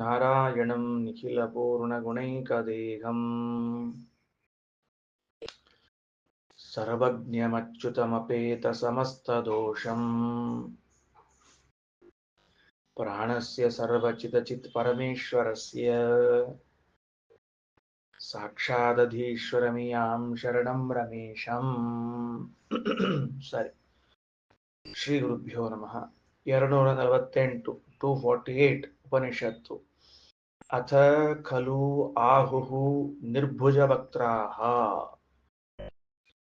ನಾರಾಯಣಂ ನಿಖಿಲಪೂರ್ಣಗುಣೈಕದೇಹಂ ಸರ್ವಜ್ಞಮಚ್ಯುತಮಪೇತಸಮಸ್ತದೋಷಂ ಪ್ರಾಣಸ್ಯ ಸರ್ವಚಿದಚಿತ್ ಪರಮೇಶ್ವರಸ್ಯ ಸಾಕ್ಷಾದಧೀಶ್ವರಮಿಯಾಂ ಶರಣಂ ರಮೇಶಂ. ಸರಿ, ಶ್ರೀ ಗುರುಭ್ಯೋ ನಮಃ. 248 248 ಉಪನಿಷತ್ತು. ಅಥ ಖಲು ಆಹುಃ ನಿರ್ಭುಜವಕ್ತ್ರಾಃ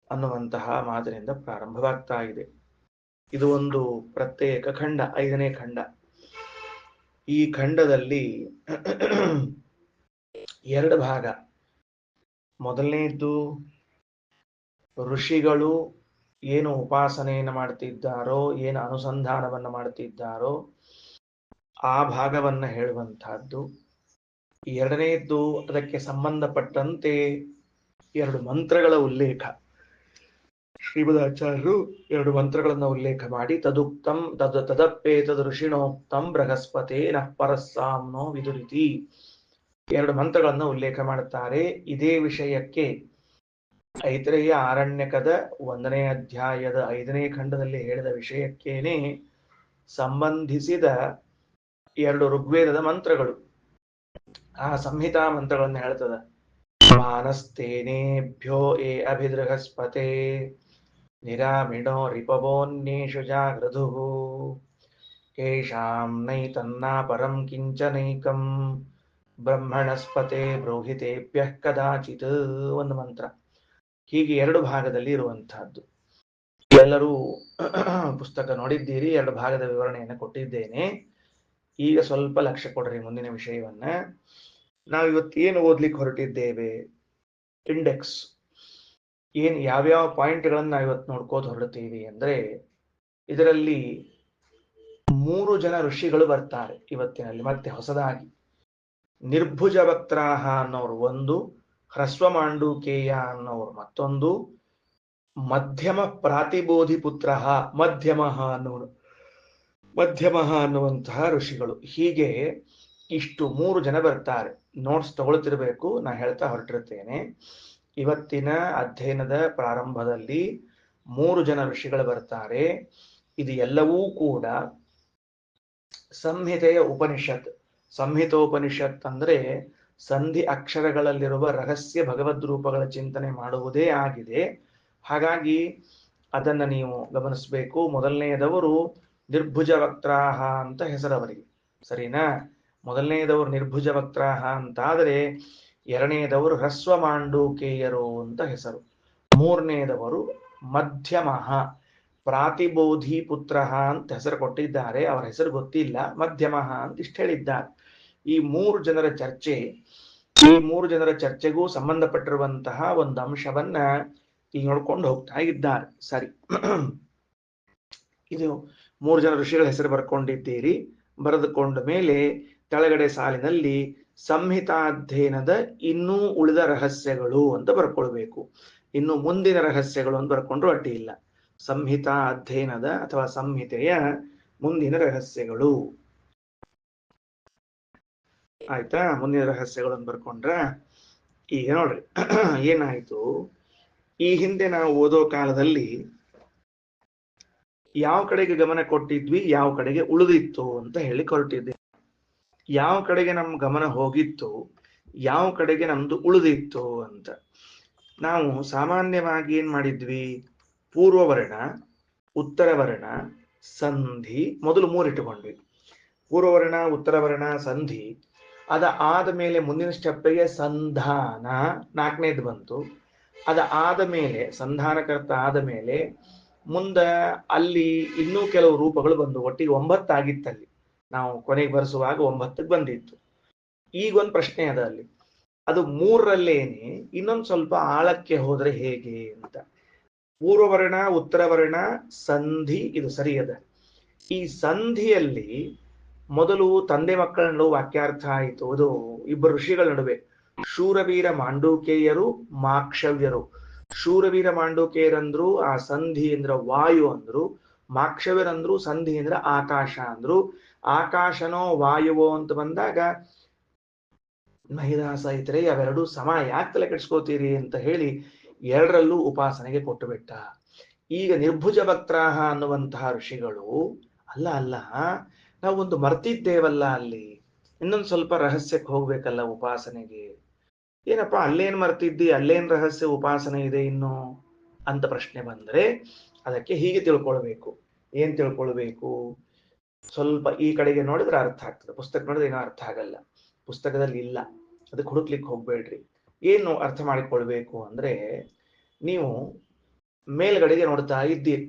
ಅನ್ನುವಂತಹ ಮಾತಿನಿಂದ ಪ್ರಾರಂಭವಾಗ್ತಾ ಇದೆ. ಇದು ಒಂದು ಪ್ರತ್ಯೇಕ ಖಂಡ, 5ನೇ ಖಂಡ. ಈ ಖಂಡದಲ್ಲಿ 2 ಭಾಗ. ಮೊದಲನೇದ್ದು ಋಷಿಗಳು ಏನು ಉಪಾಸನೆಯನ್ನು ಮಾಡ್ತಿದ್ದಾರೋ, ಏನು ಅನುಸಂಧಾನವನ್ನು ಮಾಡ್ತಿದ್ದಾರೋ ಆ ಭಾಗವನ್ನು ಹೇಳುವಂತಹದ್ದು. ಎರಡನೇದ್ದು ಅದಕ್ಕೆ ಸಂಬಂಧಪಟ್ಟಂತೆ 2 ಮಂತ್ರಗಳ ಉಲ್ಲೇಖ. ಶ್ರೀಮದಾಚಾರ್ಯರು 2 ಮಂತ್ರಗಳನ್ನು ಉಲ್ಲೇಖ ಮಾಡಿ ತದುಕ್ತಂ ತದಪ್ಪೇತದ್ ಋಷಿಣೋಕ್ತಂ ಬೃಹಸ್ಪತೆ ನಃ ಪರಸ್ಸಾಮ್ನೋ ವಿದುರಿತಿ 2 ಮಂತ್ರಗಳನ್ನು ಉಲ್ಲೇಖ ಮಾಡುತ್ತಾರೆ. ಇದೇ ವಿಷಯಕ್ಕೆ ಐತರೇಯ ಆರಣ್ಯಕದ 1ನೇ ಅಧ್ಯಾಯದ 5ನೇ ಖಂಡದಲ್ಲಿ ಹೇಳಿದ ವಿಷಯಕ್ಕೇನೆ ಸಂಬಂಧಿಸಿದ 2 ಋಗ್ವೇದದ ಮಂತ್ರಗಳು. ಆ ಸಂಹಿತಾ ಮಂತ್ರಗಳನ್ನು ಹೇಳ್ತದ. ಮಾನಸ್ತೇನೇಭ್ಯೋ ಏ ಅಭಿದೃಹಸ್ಪತೆ ನಿರಾಮಿಣೋ ರಿಪವೋನ್ಯೇಷು ಜಾಗೃಧುಃ ಯೇಷಾಂ ನೈತನ್ನಾ ಪರಂ ಕಿಂಚನೈಕಂ ಬ್ರಹ್ಮಣಸ್ಪತೆ ಬ್ರೌಹಿತೇಭ್ಯಃ ಕದಾಚಿತ್ ಒಂದು ಮಂತ್ರ. ಹೀಗೆ 2 ಭಾಗದಲ್ಲಿ ಇರುವಂತಹದ್ದು. ಎಲ್ಲರೂ ಪುಸ್ತಕ ನೋಡಿದ್ದೀರಿ. 2 ಭಾಗದ ವಿವರಣೆಯನ್ನು ಕೊಟ್ಟಿದ್ದೇನೆ. ಈಗ ಸ್ವಲ್ಪ ಲಕ್ಷ್ಯ ಕೊಡ್ರಿ ಮುಂದಿನ ವಿಷಯವನ್ನ. ನಾವು ಇವತ್ತೇನು ಓದ್ಲಿಕ್ಕೆ ಹೊರಟಿದ್ದೇವೆ, ಇಂಡೆಕ್ಸ್ ಏನ್ ಯಾವ್ಯಾವ ಪಾಯಿಂಟ್ಗಳನ್ನು ನಾವು ಇವತ್ತು ನೋಡ್ಕೋತ ಹೊರಡ್ತೀವಿ ಅಂದ್ರೆ, ಇದರಲ್ಲಿ 3 ಜನ ಋಷಿಗಳು ಬರ್ತಾರೆ ಇವತ್ತಿನಲ್ಲಿ. ಮತ್ತೆ ಹೊಸದಾಗಿ ನಿರ್ಭುಜವಕ್ತ್ರಾಹ ಅನ್ನೋರು ಒಂದು, ಹ್ರಸ್ವ ಮಾಂಡೂಕೇಯ ಅನ್ನೋರು ಮತ್ತೊಂದು, ಮಧ್ಯಮ ಪ್ರಾತಿಬೋಧಿ ಪುತ್ರ ಮಧ್ಯಮ ಅನ್ನುವಂತಹ ಋಷಿಗಳು. ಹೀಗೆ ಇಷ್ಟು 3 ಜನ ಬರ್ತಾರೆ. ನೋಟ್ಸ್ ತಗೊಳ್ತಿರ್ಬೇಕು, ನಾ ಹೇಳ್ತಾ ಹೊರಟಿರ್ತೇನೆ. ಇವತ್ತಿನ ಅಧ್ಯಯನದ ಪ್ರಾರಂಭದಲ್ಲಿ 3 ಜನ ಋಷಿಗಳು ಬರ್ತಾರೆ. ಇದು ಎಲ್ಲವೂ ಕೂಡ ಸಂಹಿತೆಯ ಉಪನಿಷತ್. ಸಂಹಿತೋಪನಿಷತ್ ಅಂದ್ರೆ ಸಂಧಿ ಅಕ್ಷರಗಳಲ್ಲಿರುವ ರಹಸ್ಯ ಭಗವದ್ ರೂಪಗಳ ಚಿಂತನೆ ಮಾಡುವುದೇ ಆಗಿದೆ. ಹಾಗಾಗಿ ಅದನ್ನ ನೀವು ಗಮನಿಸಬೇಕು. ಮೊದಲನೆಯದವರು ನಿರ್ಭುಜವಕ್ತ್ರಾಹ ಅಂತ ಹೆಸರವರಿಗೆ, ಸರಿನಾ? ಮೊದಲನೆಯದವರು ನಿರ್ಭುಜವಕ್ತ್ರಾಹ ಅಂತಾದರೆ, ಎರಡನೆಯದವರು ಹ್ರಸ್ವ ಮಾಂಡೂಕೇಯರು ಅಂತ ಹೆಸರು, ಮೂರನೆಯದವರು ಮಧ್ಯಮಃ ಪ್ರಾತಿಬೋಧಿ ಪುತ್ರ ಅಂತ ಹೆಸರು ಕೊಟ್ಟಿದ್ದಾರೆ. ಅವರ ಹೆಸರು ಗೊತ್ತಿಲ್ಲ, ಮಧ್ಯಮಃ ಅಂತ ಇಷ್ಟು ಹೇಳಿದ್ದಾರೆ. ಈ 3 ಜನರ ಚರ್ಚೆ, ಈ 3 ಜನರ ಚರ್ಚೆಗೂ ಸಂಬಂಧಪಟ್ಟಿರುವಂತಹ ಒಂದು ಅಂಶವನ್ನ ಈಗ ನೋಡ್ಕೊಂಡು ಹೋಗ್ತಾ ಇದ್ದಾರೆ. ಸರಿ, ಇದು 3 ಜನ ಋಷಿಗಳ ಹೆಸರು ಬರ್ಕೊಂಡಿದ್ದೀರಿ. ಬರೆದುಕೊಂಡ ಮೇಲೆ ಕೆಳಗಡೆ ಸಾಲಿನಲ್ಲಿ ಸಂಹಿತಾಧ್ಯಯನದ ಇನ್ನೂ ಉಳಿದ ರಹಸ್ಯಗಳು ಅಂತ ಬರ್ಕೊಳ್ಬೇಕು. ಇನ್ನು ಮುಂದಿನ ರಹಸ್ಯಗಳು ಅಂತ ಬರ್ಕೊಂಡ್ರು ಅಡ್ಡಿ ಇಲ್ಲ. ಸಂಹಿತಾ ಅಧ್ಯಯನದ ಅಥವಾ ಸಂಹಿತೆಯ ಮುಂದಿನ ರಹಸ್ಯಗಳು. ಆಯ್ತಾ? ಮುಂದಿನ ರಹಸ್ಯಗಳು ಅಂತ ಬರ್ಕೊಂಡ್ರ. ಈಗ ನೋಡ್ರಿ ಏನಾಯ್ತು, ಈ ಹಿಂದೆ ನಾವು ಓದೋ ಕಾಲದಲ್ಲಿ ಯಾವ ಕಡೆಗೆ ಗಮನ ಕೊಟ್ಟಿದ್ವಿ, ಯಾವ ಕಡೆಗೆ ಉಳಿದಿತ್ತು ಅಂತ ಹೇಳಿ ಹೊರಟಿದ್ದೆ. ಯಾವ ಕಡೆಗೆ ನಮ್ಮ ಗಮನ ಹೋಗಿತ್ತು, ಯಾವ ಕಡೆಗೆ ನಮ್ದು ಉಳಿದಿತ್ತು ಅಂತ. ನಾವು ಸಾಮಾನ್ಯವಾಗಿ ಏನ್ ಮಾಡಿದ್ವಿ, ಪೂರ್ವವರ್ಣ, ಉತ್ತರವರ್ಣ, ಸಂಧಿ ಮೊದಲು 3 ಇಟ್ಟುಕೊಂಡ್ವಿ. ಪೂರ್ವವರ್ಣ, ಉತ್ತರವರ್ಣ, ಸಂಧಿ. ಅದ ಆದ ಮೇಲೆ ಮುಂದಿನ ಸ್ಟೆಪ್ಗೆ ಸಂಧಾನ 4ನೇದು ಬಂತು. ಅದ ಆದ ಮೇಲೆ ಸಂಧಾನಕರ್ತ ಆದ ಮೇಲೆ ಮುಂದ ಅಲ್ಲಿ ಇನ್ನೂ ಕೆಲವು ರೂಪಗಳು ಬಂದು ಒಟ್ಟಿಗೆ 9 ಆಗಿತ್ತಲ್ಲಿ. ನಾವು ಕೊನೆಗೆ ಬರೆಸುವಾಗ 9ಕ್ಕೆ ಬಂದಿತ್ತು. ಈಗ ಒಂದು ಪ್ರಶ್ನೆ ಅದ ಅಲ್ಲಿ, ಅದು 3ರಲ್ಲೇನೆ ಇನ್ನೊಂದು ಸ್ವಲ್ಪ ಆಳಕ್ಕೆ ಹೋದ್ರೆ ಹೇಗೆ ಅಂತ. ಪೂರ್ವವರ್ಣ, ಉತ್ತರವರ್ಣ, ಸಂಧಿ ಇದು ಸರಿಯದ. ಈ ಸಂಧಿಯಲ್ಲಿ ಮೊದಲು ತಂದೆ ಮಕ್ಕಳ ನಡುವೆ ವಾಕ್ಯಾರ್ಥ ಆಯಿತು. ಅದು 2 ಋಷಿಗಳ ನಡುವೆ, ಶೂರವೀರ ಮಾಂಡೂಕೇಯರು, ಮಾಕ್ಷವ್ಯರು. ಶೂರವೀರ ಮಾಂಡೂಕೇಯರಂದ್ರು ಆ ಸಂಧಿ ಅಂದ್ರ ವಾಯು ಅಂದ್ರು, ಮಾಕ್ಷವ್ಯರಂದ್ರು ಸಂಧಿ ಅಂದ್ರ ಆಕಾಶ ಅಂದ್ರು. ಆಕಾಶನೋ ವಾಯುವೋ ಅಂತ ಬಂದಾಗ ಮಹಿದಾಸ ಇತರೆ ಅವೆರಡು ಸಮ ಯಾಕೆ ತಲೆ ಕೆಡಿಸ್ಕೋತೀರಿ ಅಂತ ಹೇಳಿ ಎರಡರಲ್ಲೂ ಉಪಾಸನೆಗೆ ಕೊಟ್ಟು ಬಿಟ್ಟ. ಈಗ ನಿರ್ಭುಜ ಭಕ್ತಾಹ ಅನ್ನುವಂತಹ ಋಷಿಗಳು ಅಲ್ಲ ಅಲ್ಲ ನಾವೊಂದು ಮರ್ತಿದ್ದೇವಲ್ಲ, ಅಲ್ಲಿ ಇನ್ನೊಂದು ಸ್ವಲ್ಪ ರಹಸ್ಯಕ್ಕೆ ಹೋಗ್ಬೇಕಲ್ಲ ಉಪಾಸನೆಗೆ. ಏನಪ್ಪಾ ಅಲ್ಲೇನ್ ಮರ್ತಿದ್ದಿ, ಅಲ್ಲೇನ್ ರಹಸ್ಯ ಉಪಾಸನೆ ಇದೆ ಇನ್ನು ಅಂತ ಪ್ರಶ್ನೆ ಬಂದ್ರೆ ಅದಕ್ಕೆ ಹೀಗೆ ತಿಳ್ಕೊಳ್ಬೇಕು. ಏನ್ ತಿಳ್ಕೊಳ್ಬೇಕು? ಸ್ವಲ್ಪ ಈ ಕಡೆಗೆ ನೋಡಿದ್ರೆ ಅರ್ಥ ಆಗ್ತದೆ, ಪುಸ್ತಕ ನೋಡಿದ್ರೆ ಏನೋ ಅರ್ಥ ಆಗಲ್ಲ, ಪುಸ್ತಕದಲ್ಲಿ ಇಲ್ಲ, ಅದಕ್ಕೆ ಹುಡುಕ್ಲಿಕ್ಕೆ ಹೋಗ್ಬೇಡ್ರಿ. ಏನು ಅರ್ಥ ಮಾಡಿಕೊಳ್ಬೇಕು ಅಂದ್ರೆ, ನೀವು ಮೇಲ್ಗಡೆಗೆ ನೋಡ್ತಾ ಇದ್ದೀರಿ,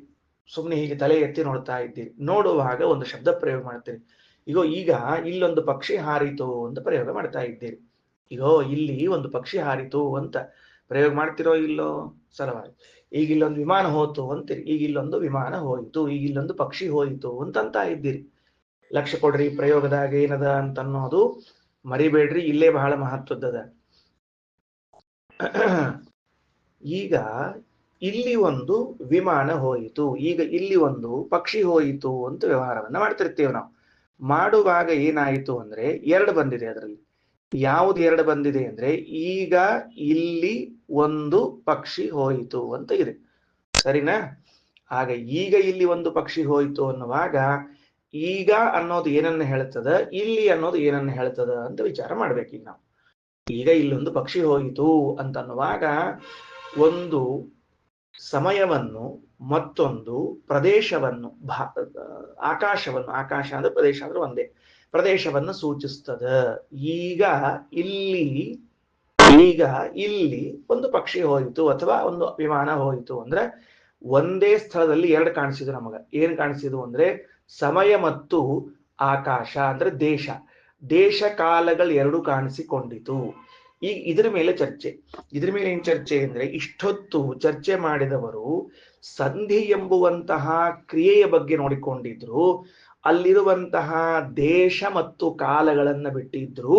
ಸುಮ್ಮನೆ ಹೀಗೆ ತಲೆ ಎತ್ತಿ ನೋಡ್ತಾ ಇದ್ದೀರಿ, ನೋಡುವಾಗ ಒಂದು ಶಬ್ದ ಪ್ರಯೋಗ ಮಾಡ್ತೀರಿ. ಈಗ ಇಲ್ಲೊಂದು ಪಕ್ಷಿ ಹಾರಿತು ಅಂತ ಪ್ರಯೋಗ ಮಾಡ್ತಾ ಇದ್ದೀರಿ. ಇಲ್ಲಿ ಒಂದು ಪಕ್ಷಿ ಹಾರಿತು ಅಂತ ಪ್ರಯೋಗ ಮಾಡ್ತಿರೋ ಇಲ್ಲೋ? ಸಲವಾಗಿ ಈಗ ಇಲ್ಲೊಂದು ವಿಮಾನ ಹೋತು ಅಂತೀರಿ, ಈಗ ಇಲ್ಲೊಂದು ವಿಮಾನ ಹೋಯಿತು, ಈಗ ಇಲ್ಲೊಂದು ಪಕ್ಷಿ ಹೋಯಿತು ಅಂತ ಇದ್ದೀರಿ. ಲಕ್ಷ್ಯ ಕೊಡ್ರಿ, ಪ್ರಯೋಗದಾಗ ಏನದ ಅಂತ ಅನ್ನೋದು ಮರಿಬೇಡ್ರಿ, ಇಲ್ಲೇ ಬಹಳ ಮಹತ್ವದ್ದದ. ಈಗ ಇಲ್ಲಿ ಒಂದು ವಿಮಾನ ಹೋಯಿತು, ಈಗ ಇಲ್ಲಿ ಒಂದು ಪಕ್ಷಿ ಹೋಯಿತು ಅಂತ ವ್ಯವಹಾರವನ್ನ ಮಾಡ್ತಿರ್ತೇವೆ ನಾವು. ಮಾಡುವಾಗ ಏನಾಯಿತು ಅಂದ್ರೆ ಎರಡು ಬಂದಿದೆ ಅದರಲ್ಲಿ. ಯಾವುದು ಎರಡು ಬಂದಿದೆ ಅಂದ್ರೆ, ಈಗ ಇಲ್ಲಿ ಒಂದು ಪಕ್ಷಿ ಹೋಯಿತು ಅಂತ ಇದೆ, ಸರಿನಾ? ಆಗ ಈಗ ಇಲ್ಲಿ ಒಂದು ಪಕ್ಷಿ ಹೋಯಿತು ಅನ್ನುವಾಗ ಈಗ ಅನ್ನೋದು ಏನನ್ನ ಹೇಳ್ತದ, ಇಲ್ಲಿ ಅನ್ನೋದು ಏನನ್ನ ಹೇಳ್ತದ ಅಂತ ವಿಚಾರ ಮಾಡ್ಬೇಕೀಗ ನಾವು. ಈಗ ಇಲ್ಲೊಂದು ಪಕ್ಷಿ ಹೋಯಿತು ಅಂತ ಅನ್ನುವಾಗ ಒಂದು ಸಮಯವನ್ನು ಮತ್ತೊಂದು ಪ್ರದೇಶವನ್ನು, ಆಕಾಶವನ್ನು, ಆಕಾಶ ಅಂದ್ರೆ ಪ್ರದೇಶ ಅಂದ್ರೆ ಒಂದೇ, ಪ್ರದೇಶವನ್ನು ಸೂಚಿಸ್ತದ. ಈಗ ಇಲ್ಲಿ ಒಂದು ಪಕ್ಷಿ ಹೋಯಿತು ಅಥವಾ ಒಂದು ವಿಮಾನ ಹೋಯಿತು ಅಂದ್ರೆ ಒಂದೇ ಸ್ಥಳದಲ್ಲಿ ಎರಡು ಕಾಣಿಸಿದು ನಮಗ. ಏನ್ ಕಾಣಿಸಿದು ಅಂದ್ರೆ ಸಮಯ ಮತ್ತು ಆಕಾಶ ಅಂದ್ರೆ ದೇಶ ಕಾಲಗಳು ಎರಡು ಕಾಣಿಸಿಕೊಂಡಿತು. ಈಗ ಇದ್ರ ಮೇಲೆ ಏನ್ ಚರ್ಚೆ ಅಂದ್ರೆ, ಇಷ್ಟೊತ್ತು ಚರ್ಚೆ ಮಾಡಿದವರು ಸಂಧಿ ಎಂಬುವಂತಹ ಕ್ರಿಯೆಯ ಬಗ್ಗೆ ನೋಡಿಕೊಂಡಿದ್ರು, ಅಲ್ಲಿರುವಂತಹ ದೇಶ ಮತ್ತು ಕಾಲಗಳನ್ನ ಬಿಟ್ಟಿದ್ರು.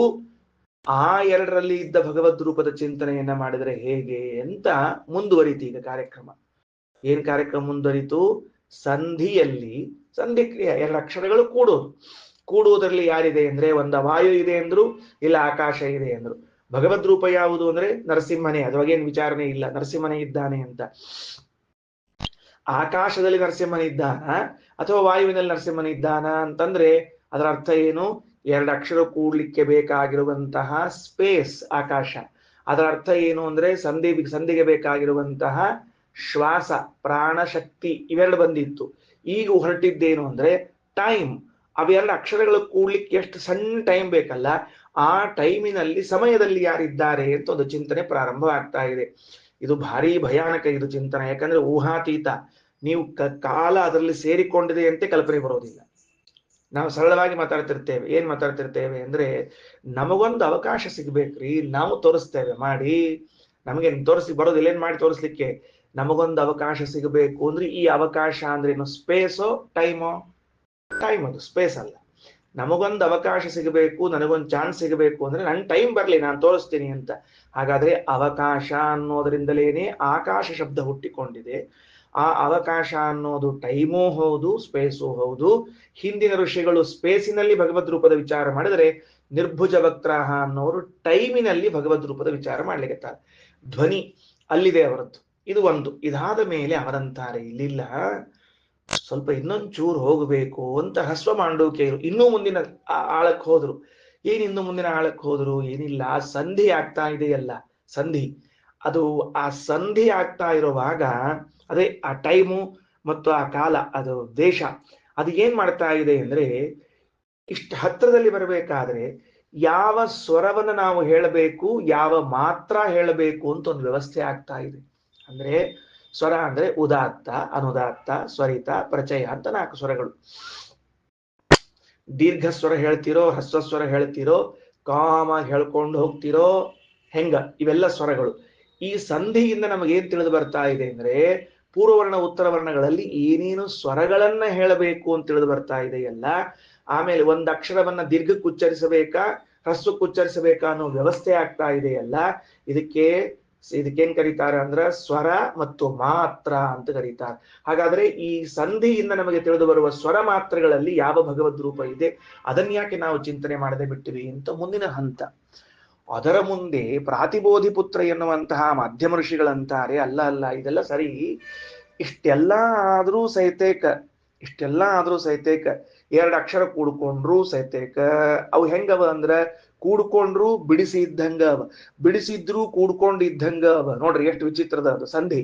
ಆ ಎರಡರಲ್ಲಿ ಇದ್ದ ಭಗವದ್ ರೂಪದ ಚಿಂತನೆಯನ್ನ ಮಾಡಿದರೆ ಹೇಗೆ ಅಂತ ಮುಂದುವರಿತು ಈಗ ಕಾರ್ಯಕ್ರಮ. ಏನ್ ಕಾರ್ಯಕ್ರಮ ಮುಂದುವರಿತು? ಸಂಧಿ ಕ್ರಿಯೆ, ಎರಡು ಅಕ್ಷರಗಳು ಕೂಡುವುದರಲ್ಲಿ ಯಾರಿದೆ ಅಂದ್ರೆ, ಒಂದ ವಾಯು ಇದೆ ಅಂದ್ರು, ಇಲ್ಲ ಆಕಾಶ ಇದೆ ಅಂದ್ರು. ಭಗವದ್ ರೂಪ ಯಾವುದು ಅಂದ್ರೆ ನರಸಿಂಹನೇ, ಅದ್ರಾಗೇನು ವಿಚಾರಣೆ ಇಲ್ಲ, ನರಸಿಂಹನೇ ಇದ್ದಾನೆ ಅಂತ. ಆಕಾಶದಲ್ಲಿ ನರಸಿಂಹನಿದ್ದಾನ ಅಥವಾ ವಾಯುವಿನಲ್ಲಿ ನರಸಿಂಹನಿದ್ದಾನ ಅಂತಂದ್ರೆ ಅದರ ಅರ್ಥ ಏನು? ಎರಡು ಅಕ್ಷರ ಕೂಡ್ಲಿಕ್ಕೆ ಬೇಕಾಗಿರುವಂತಹ ಸ್ಪೇಸ್ ಆಕಾಶ. ಅದರ ಅರ್ಥ ಏನು ಅಂದ್ರೆ ಸಂಧಿಗೆ ಬೇಕಾಗಿರುವಂತಹ ಶ್ವಾಸ, ಪ್ರಾಣ ಶಕ್ತಿ ಇವೆರಡು ಬಂದಿತ್ತು. ಈಗ ಹೊರಟಿದ್ದೇನು ಅಂದ್ರೆ ಟೈಮ್. ಅವೆರಡು ಅಕ್ಷರಗಳು ಕೂಡ್ಲಿಕ್ಕೆ ಎಷ್ಟು ಸಣ್ಣ ಟೈಮ್ ಬೇಕಲ್ಲ, ಆ ಟೈಮಿನಲ್ಲಿ ಸಮಯದಲ್ಲಿ ಯಾರಿದ್ದಾರೆ ಅಂತ ಒಂದು ಚಿಂತನೆ ಪ್ರಾರಂಭ ಆಗ್ತಾ ಇದೆ. ಇದು ಭಾರಿ ಭಯಾನಕ ಇದು ಚಿಂತನೆ, ಯಾಕಂದ್ರೆ ಊಹಾತೀತ. ನೀವು ಕಾಲ ಅದರಲ್ಲಿ ಸೇರಿಕೊಂಡಿದೆ ಅಂತ ಕಲ್ಪನೆ ಬರೋದಿಲ್ಲ. ನಾವು ಸರಳವಾಗಿ ಮಾತಾಡ್ತಿರ್ತೇವೆ. ಏನ್ ಮಾತಾಡ್ತಿರ್ತೇವೆ ಅಂದ್ರೆ, ನಮಗೊಂದು ಅವಕಾಶ ಸಿಗ್ಬೇಕ್ರಿ, ನಾವು ತೋರಿಸ್ತೇವೆ ಮಾಡಿ, ನಮಗೆ ಬರೋದಿಲ್ಲ ಏನ್ ಮಾಡಿ ತೋರಿಸ್ಲಿಕ್ಕೆ. ನಮಗೊಂದು ಅವಕಾಶ ಸಿಗಬೇಕು ಅಂದ್ರೆ, ಈ ಅವಕಾಶ ಅಂದ್ರೆ ಏನು? ಸ್ಪೇಸೋ ಟೈಮೋ? ಟೈಮ್, ಅದು ಸ್ಪೇಸ್ ಅಲ್ಲ. ನಮಗೊಂದು ಅವಕಾಶ ಸಿಗಬೇಕು, ನನಗೊಂದು ಚಾನ್ಸ್ ಸಿಗಬೇಕು ಅಂದ್ರೆ ನನ್ ಟೈಮ್ ಬರ್ಲಿ, ನಾನು ತೋರಿಸ್ತೀನಿ ಅಂತ. ಹಾಗಾದ್ರೆ ಅವಕಾಶ ಅನ್ನೋದ್ರಿಂದಲೇನೆ ಆಕಾಶ ಶಬ್ದ ಹುಟ್ಟಿಕೊಂಡಿದೆ. ಆ ಅವಕಾಶ ಅನ್ನೋದು ಟೈಮೂ ಹೌದು, ಸ್ಪೇಸೂ ಹೌದು. ಹಿಂದಿನ ಋಷಿಗಳು ಸ್ಪೇಸಿನಲ್ಲಿ ಭಗವದ್ ರೂಪದ ವಿಚಾರ ಮಾಡಿದರೆ, ನಿರ್ಭುಜ ಭಕ್ತಾಹ ಅನ್ನೋರು ಟೈಮಿನಲ್ಲಿ ಭಗವದ್ ರೂಪದ ವಿಚಾರ ಮಾಡ್ಲಿಕ್ಕೆ. ಧ್ವನಿ ಅಲ್ಲಿದೆ ಅವರದ್ದು. ಇದು ಒಂದು. ಇದಾದ ಮೇಲೆ ಅವರಂತಾರೆ, ಇಲ್ಲಿಲ್ಲ, ಸ್ವಲ್ಪ ಇನ್ನೊಂದು ಚೂರು ಹೋಗಬೇಕು ಅಂತ ಹಸ್ವ ಮಾಂಡೂಕ್ಯರು ಇನ್ನೂ ಮುಂದಿನ ಆಳಕ್ಕೆ ಹೋದ್ರು. ಇನ್ನು ಮುಂದಿನ ಆಳಕ್ಕೆ ಹೋದ್ರು? ಏನಿಲ್ಲ, ಸಂಧಿ ಆಗ್ತಾ ಇದೆಯಲ್ಲ, ಅದು ಆ ಸಂಧಿ ಆಗ್ತಾ ಇರುವಾಗ ಅದೇ ಆ ಟೈಮು ಮತ್ತು ಆ ಕಾಲ, ಅದು ದೇಶ, ಅದು ಏನ್ ಮಾಡ್ತಾ ಇದೆ ಅಂದ್ರೆ, ಇಷ್ಟು ಹತ್ತಿರದಲ್ಲಿ ಬರಬೇಕಾದ್ರೆ ಯಾವ ಸ್ವರವನ್ನು ನಾವು ಹೇಳಬೇಕು, ಯಾವ ಮಾತ್ರ ಹೇಳಬೇಕು ಅಂತ ಒಂದು ವ್ಯವಸ್ಥೆ ಆಗ್ತಾ ಇದೆ. ಅಂದ್ರೆ ಸ್ವರ ಅಂದ್ರೆ ಉದಾತ್ತ, ಅನುದಾತ್ತ, ಸ್ವರಿತ, ಪ್ರಚಯ ಅಂತ 4 ಸ್ವರಗಳು. ದೀರ್ಘ ಸ್ವರ ಹೇಳ್ತಿರೋ, ಹ್ರಸ್ವ ಸ್ವರ ಹೇಳ್ತಿರೋ, ಕಾಮಾಗಿ ಹೇಳ್ಕೊಂಡು ಹೋಗ್ತಿರೋ, ಹೆಂಗ, ಇವೆಲ್ಲ ಸ್ವರಗಳು. ಈ ಸಂಧಿಯಿಂದ ನಮಗೇನ್ ತಿಳಿದು ಬರ್ತಾ ಇದೆ ಅಂದ್ರೆ, ಪೂರ್ವವರ್ಣ ಉತ್ತರ ವರ್ಣಗಳಲ್ಲಿ ಏನೇನು ಸ್ವರಗಳನ್ನ ಹೇಳಬೇಕು ಅಂತ ತಿಳಿದು ಬರ್ತಾ ಇದೆಯಲ್ಲ. ಆಮೇಲೆ ಒಂದು ಅಕ್ಷರವನ್ನ ದೀರ್ಘಕ್ಕೆ ಉಚ್ಚರಿಸಬೇಕಾ, ಹ್ರಸ್ವಕ್ಕೆ ಉಚ್ಚರಿಸಬೇಕಾ ಅನ್ನೋ ವ್ಯವಸ್ಥೆ ಆಗ್ತಾ ಇದೆಯಲ್ಲ. ಇದಕ್ಕೆ ಇದಕ್ಕೇನ್ ಕರೀತಾರೆ ಅಂದ್ರ ಸ್ವರ ಮತ್ತು ಮಾತ್ರ ಅಂತ ಕರೀತಾರೆ. ಹಾಗಾದ್ರೆ ಈ ಸಂಧಿಯಿಂದ ನಮಗೆ ತಿಳಿದು ಬರುವ ಸ್ವರ ಮಾತ್ರಗಳಲ್ಲಿ ಯಾವ ಭಗವದ್ ರೂಪ ಇದೆ, ಅದನ್ಯಾಕೆ ನಾವು ಚಿಂತನೆ ಮಾಡದೆ ಬಿಟ್ಟಿವಿ ಅಂತ ಮುಂದಿನ ಹಂತ. ಅದರ ಮುಂದೆ ಪ್ರಾತಿಬೋಧಿ ಪುತ್ರ ಎನ್ನುವಂತಹ ಮಧ್ಯಮ ಋಷಿಗಳಂತಾರೆ, ಅಲ್ಲ ಅಲ್ಲ ಇದೆಲ್ಲ ಸರಿ, ಇಷ್ಟೆಲ್ಲ ಆದ್ರೂ ಸಹಿತೇಕ ಎರಡು ಅಕ್ಷರ ಕೂಡ್ಕೊಂಡ್ರು ಸಹಿತೇಕ ಅವು ಹೆಂಗವ ಅಂದ್ರ ಕೂಡ್ಕೊಂಡ್ರು ಬಿಡಿಸಿ ಇದ್ದಂಗ ಅವ, ಬಿಡಿಸಿದ್ರು ಕೂಡ್ಕೊಂಡಿದ್ದಂಗ ಅವ. ನೋಡ್ರಿ ಎಷ್ಟು ವಿಚಿತ್ರದ ಅದು ಸಂಧಿ.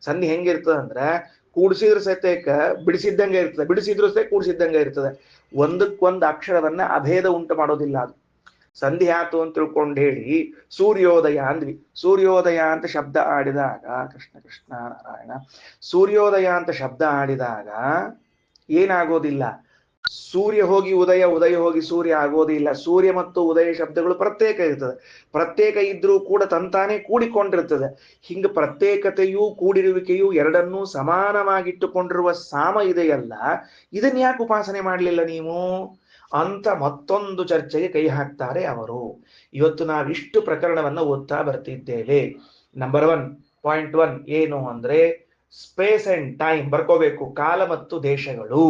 ಸಂಧಿ ಹೆಂಗಿರ್ತದ ಅಂದ್ರ ಕೂಡ್ಸಿದ್ರ ಸಹಿತೇಕ ಬಿಡಿಸಿದ್ದಂಗ ಇರ್ತದೆ, ಬಿಡಿಸಿದ್ರು ಸಹಿತ ಕೂಡ್ಸಿದ್ದಂಗ ಇರ್ತದೆ. ಒಂದಕ್ಕೊಂದು ಅಕ್ಷರವನ್ನ ಅಭೇದ ಉಂಟು ಮಾಡೋದಿಲ್ಲ ಅದು. ಸಂಧಿ ಆತು ಅಂತ ತಿಳ್ಕೊಂಡು ಹೇಳಿ ಸೂರ್ಯೋದಯ ಅಂದ್ವಿ. ಸೂರ್ಯೋದಯ ಅಂತ ಶಬ್ದ ಆಡಿದಾಗ, ಕೃಷ್ಣ ಕೃಷ್ಣ ನಾರಾಯಣ, ಸೂರ್ಯೋದಯ ಅಂತ ಶಬ್ದ ಆಡಿದಾಗ ಏನಾಗೋದಿಲ್ಲ, ಸೂರ್ಯ ಹೋಗಿ ಉದಯ, ಉದಯ ಹೋಗಿ ಸೂರ್ಯ ಆಗೋದಿಲ್ಲ. ಸೂರ್ಯ ಮತ್ತು ಉದಯ ಶಬ್ದಗಳು ಪ್ರತ್ಯೇಕ ಇರ್ತದೆ. ಪ್ರತ್ಯೇಕ ಇದ್ರೂ ಕೂಡ ತಂತಾನೆ ಕೂಡಿಕೊಂಡಿರ್ತದೆ. ಹಿಂಗ ಪ್ರತ್ಯೇಕತೆಯೂ ಕೂಡಿರುವಿಕೆಯೂ ಎರಡನ್ನೂ ಸಮಾನವಾಗಿಟ್ಟುಕೊಂಡಿರುವ ಸಾಮ ಇದೆಯಲ್ಲ, ಇದನ್ನ ಯಾಕೆ ಉಪಾಸನೆ ಮಾಡಲಿಲ್ಲ ನೀವು ಅಂತ ಮತ್ತೊಂದು ಚರ್ಚೆಗೆ ಕೈ ಹಾಕ್ತಾರೆ ಅವರು. ಇವತ್ತು ನಾವಿಷ್ಟು ಪ್ರಕರಣವನ್ನ ಓದ್ತಾ ಬರ್ತಿದ್ದೇವೆ. ನಂಬರ್ 1.1 ಏನು ಅಂದ್ರೆ ಸ್ಪೇಸ್ ಅಂಡ್ ಟೈಮ್ ಬರ್ಕೋಬೇಕು. ಕಾಲ ಮತ್ತು ದೇಶಗಳು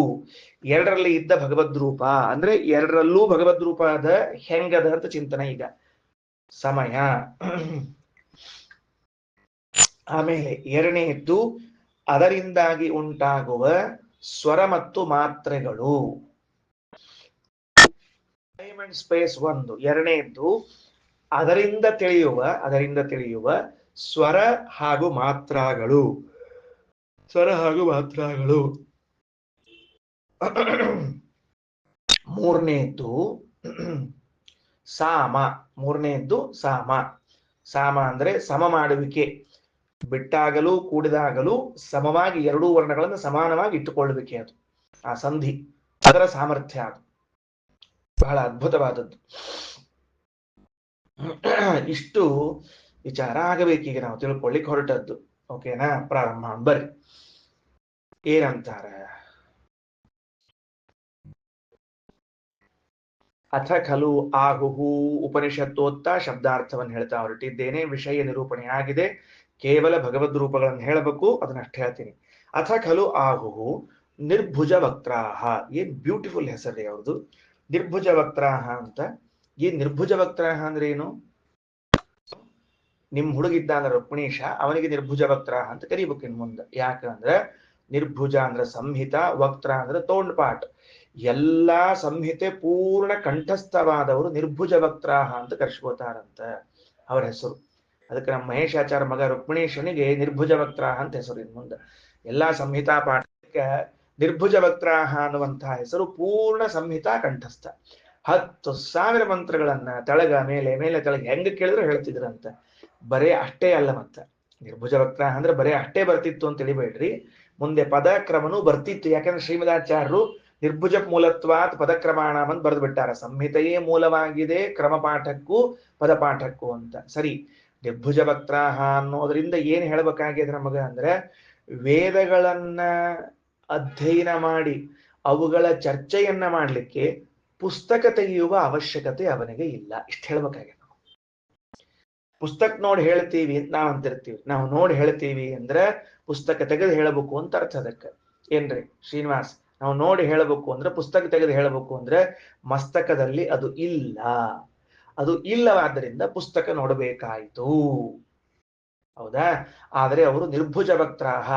ಎರಡರಲ್ಲಿ ಇದ್ದ ಭಗವದ್ ರೂಪ ಅಂದ್ರೆ ಎರಡರಲ್ಲೂ ಭಗವದ್ ರೂಪ ಅದ, ಹೆಂಗದ ಅಂತ ಚಿಂತನೆ. ಈಗ ಸಮಯ, ಆಮೇಲೆ ಎರಡನೆಯದ್ದು ಅದರಿಂದಾಗಿ ಉಂಟಾಗುವ ಸ್ವರ ಮತ್ತು ಮಾತ್ರೆಗಳು. ಟೈಮ್ ಅಂಡ್ ಸ್ಪೇಸ್ ಒಂದು. ಎರಡನೆಯದ್ದು ಅದರಿಂದ ತಿಳಿಯುವ ಸ್ವರ ಹಾಗೂ ಮಾತ್ರಾಗಳು. ಮೂರನೆಯದ್ದು ಸಾಮ. ಸಾಮ ಅಂದ್ರೆ ಸಮ ಮಾಡುವಿಕೆ. ಬಿಟ್ಟಾಗಲೂ ಕೂಡಿದಾಗಲೂ ಸಮವಾಗಿ ಎರಡೂ ವರ್ಣಗಳನ್ನು ಸಮಾನವಾಗಿ ಇಟ್ಟುಕೊಳ್ಳುವಿಕೆ. ಅದು ಆ ಸಂಧಿ, ಅದರ ಸಾಮರ್ಥ್ಯ. ಅದು ಬಹಳ ಅದ್ಭುತವಾದದ್ದು. ಇಷ್ಟು ವಿಚಾರ ಆಗಬೇಕೀಗ ನಾವು ತಿಳ್ಕೊಳ್ಳಿಕ್ ಹೊರಟದ್ದು. ಓಕೆನಾ? ಪ್ರಾರಂಭ ಬರ್ರಿ. ಏನಂತಾರ? ಅಥ ಖಲು ಆಹುಹು ಉಪನಿಷತ್ತೋತ್ತ ಶಬ್ದಾರ್ಥವನ್ನು ಹೇಳ್ತಾ ಹೊರಟಿದ್ದೇನೆ. ವಿಷಯ ನಿರೂಪಣೆ ಆಗಿದೆ. ಕೇವಲ ಭಗವದ್ ರೂಪಗಳನ್ನು ಹೇಳಬೇಕು, ಅದನ್ನಷ್ಟು ಹೇಳ್ತೀನಿ. ಅಥ ಖಲು ಆಹುಹು ನಿರ್ಭುಜ ವಕ್ರಾಹ. ಏನ್ ಬ್ಯೂಟಿಫುಲ್ ಹೆಸರೇ ಅವ್ರದ್ದು, ನಿರ್ಭುಜ ವಕ್ರಾಹ ಅಂತ. ಈ ನಿರ್ಭುಜ ವಕ್ರಾಹ ಅಂದ್ರೆ ಏನು? ನಿಮ್ ಹುಡುಗಿದ್ದ ರುಕ್ಮಿಣೀಶ, ಅವನಿಗೆ ನಿರ್ಭುಜ ವಕ್ರಾಹ ಅಂತ ಕರಿಬೇಕು ಇನ್ ಮುಂದೆ. ಯಾಕಂದ್ರೆ ನಿರ್ಭುಜ ಅಂದ್ರೆ ಸಂಹಿತ, ವಕ್ರ ಅಂದ್ರೆ ತೋಂಡ್ಪಾಟ್. ಎಲ್ಲಾ ಸಂಹಿತೆ ಪೂರ್ಣ ಕಂಠಸ್ಥವಾದವರು ನಿರ್ಭುಜ ವಕ್ರಾಹ ಅಂತ ಕರ್ಸ್ಕೋತಾರಂತ ಅವರ ಹೆಸರು. ಅದಕ್ಕೆ ನಮ್ಮ ಮಹೇಶಾಚಾರ ಮಗ ರುಕ್ಮಿಣೀಶನಿಗೆ ನಿರ್ಭುಜ ವಕ್ರಾಹ ಅಂತ ಹೆಸರು. ಇನ್ ಮುಂದೆ ಎಲ್ಲಾ ಸಂಹಿತಾ ಪಾಠಕ್ಕೆ ನಿರ್ಭುಜ ವಕ್ರಾಹ ಅನ್ನುವಂತಹ ಹೆಸರು. ಪೂರ್ಣ ಸಂಹಿತಾ ಕಂಠಸ್ಥ. 10,000 ಮಂತ್ರಗಳನ್ನ ತೆಳಗ ಮೇಲೆ ಮೇಲೆ ತೆಳಗ ಹೆಂಗ ಕೇಳಿದ್ರು ಹೇಳ್ತಿದ್ರಂತ. ಬರೇ ಅಷ್ಟೇ ಅಲ್ಲ, ಮತ್ತೆ ನಿರ್ಭುಜ ವಕ್ರಾಹ ಅಂದ್ರೆ ಬರೇ ಅಷ್ಟೇ ಬರ್ತಿತ್ತು ಅಂತ ತಿಳಿಬೇಡ್ರಿ, ಮುಂದೆ ಪದಕ್ರಮನೂ ಬರ್ತಿತ್ತು. ಯಾಕಂದ್ರೆ ಶ್ರೀಮದಾಚಾರ್ಯರು ನಿರ್ಭುಜ ಮೂಲತ್ವಾತ್ ಪದಕ್ರಮಾಣ ಅಂತ ಬರೆದು ಬಿಟ್ಟಾರ. ಸಂಹಿತೆಯೇ ಮೂಲವಾಗಿದೆ ಕ್ರಮಪಾಠಕ್ಕೂ ಪದಪಾಠಕ್ಕೂ ಅಂತ. ಸರಿ, ನಿರ್ಭುಜ ವಕ್ರಾಹ ಅನ್ನೋದ್ರಿಂದ ಏನ್ ಹೇಳ್ಬೇಕಾಗಿದೆ ನಮಗ ಅಂದ್ರೆ, ವೇದಗಳನ್ನ ಅಧ್ಯಯನ ಮಾಡಿ ಅವುಗಳ ಚರ್ಚೆಯನ್ನ ಮಾಡ್ಲಿಕ್ಕೆ ಪುಸ್ತಕ ತೆಗೆಯುವ ಅವಶ್ಯಕತೆ ಅವನಿಗೆ ಇಲ್ಲ. ಇಷ್ಟು ಹೇಳ್ಬೇಕಾಗಿದೆ. ಪುಸ್ತಕ ನೋಡಿ ಹೇಳ್ತೀವಿ ಅಂತ ನಾವ್ ಅಂತಿರ್ತೀವಿ. ನಾವು ನೋಡಿ ಹೇಳ್ತೀವಿ ಅಂದ್ರೆ ಪುಸ್ತಕ ತೆಗೆದು ಹೇಳಬೇಕು ಅಂತ ಅರ್ಥ. ಅದಕ್ಕೆ ಏನ್ರಿ ಶ್ರೀನಿವಾಸ್, ನಾವು ನೋಡಿ ಹೇಳಬೇಕು ಅಂದ್ರೆ ಪುಸ್ತಕ ತೆಗೆದು ಹೇಳಬೇಕು ಅಂದ್ರೆ ಮಸ್ತಕದಲ್ಲಿ ಅದು ಇಲ್ಲ. ಅದು ಇಲ್ಲವಾದ್ದರಿಂದ ಪುಸ್ತಕ ನೋಡಬೇಕಾಯಿತು. ಹೌದಾ? ಆದರೆ ಅವರು ನಿರ್ಭುಜ ವಕ್ರಾಹ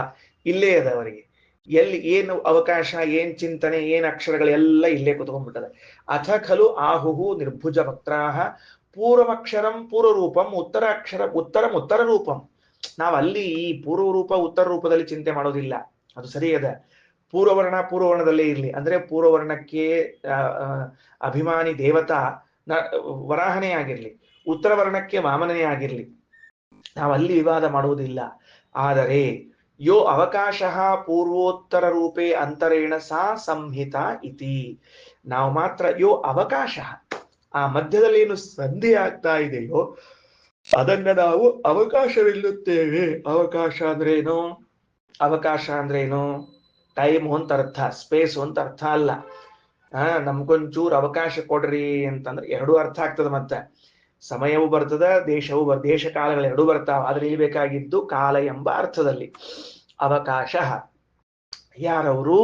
ಇಲ್ಲೇ ಅದ. ಅವರಿಗೆ ಎಲ್ಲಿ ಏನು ಅವಕಾಶ, ಏನ್ ಚಿಂತನೆ, ಏನ್ ಅಕ್ಷರಗಳೆಲ್ಲ ಇಲ್ಲೇ ಕುತ್ಕೊಂಡ್ಬಿಟ್ಟದೆ. ಅಥ ಖಲು ಆಹುಹು ನಿರ್ಭುಜ ವಕ್ರಾಹ ಪೂರ್ವಮಕ್ಷರಂ ಪೂರ್ವರೂಪಂ ಉತ್ತರಂ ಉತ್ತರ ರೂಪಂ. ನಾವು ಅಲ್ಲಿ ಈ ಪೂರ್ವ ರೂಪ ಉತ್ತರ ರೂಪದಲ್ಲಿ ಚಿಂತೆ ಮಾಡೋದಿಲ್ಲ. ಅದು ಸರಿಯದ. ಪೂರ್ವವರ್ಣದಲ್ಲೇ ಇರ್ಲಿ ಅಂದ್ರೆ ಪೂರ್ವವರ್ಣಕ್ಕೆ ಅಭಿಮಾನಿ ದೇವತಾ ವರಾಹನೇ ಆಗಿರ್ಲಿ, ಉತ್ತರ ವರ್ಣಕ್ಕೆ ವಾಮನನೇ ಆಗಿರ್ಲಿ, ನಾವಲ್ಲಿ ವಿವಾದ ಮಾಡುವುದಿಲ್ಲ. ಆದರೆ ಯೋ ಅವಕಾಶ ಪೂರ್ವೋತ್ತರ ರೂಪೇ ಅಂತರೇಣ ಸಾ ಸಂಹಿತ ಇತಿ. ನಾವು ಮಾತ್ರ ಯೋ ಅವಕಾಶ, ಆ ಮಧ್ಯದಲ್ಲಿ ಏನು ಸಂಧಿ ಆಗ್ತಾ ಇದೆಯೋ ಅದನ್ನ ನಾವು ಅವಕಾಶವಿಲ್ಲುತ್ತೇವೆ. ಅವಕಾಶ ಅಂದ್ರೇನು? ಟೈಮ್ ಅಂತ ಅರ್ಥ, ಸ್ಪೇಸ್ ಅಂತ ಅರ್ಥ ಅಲ್ಲ. ನಮ್ಗೊಂಚೂರು ಅವಕಾಶ ಕೊಡ್ರಿ ಅಂತಂದ್ರೆ ಎರಡೂ ಅರ್ಥ ಆಗ್ತದೆ. ಮತ್ತೆ ಸಮಯವೂ ಬರ್ತದ, ದೇಶ ಕಾಲಗಳೆರಡೂ ಬರ್ತಾವ. ಆದ್ರೆ ಇಲ್ಲಿ ಬೇಕಾಗಿದ್ದು ಕಾಲ ಎಂಬ ಅರ್ಥದಲ್ಲಿ. ಅವಕಾಶ ಯಾರವರು?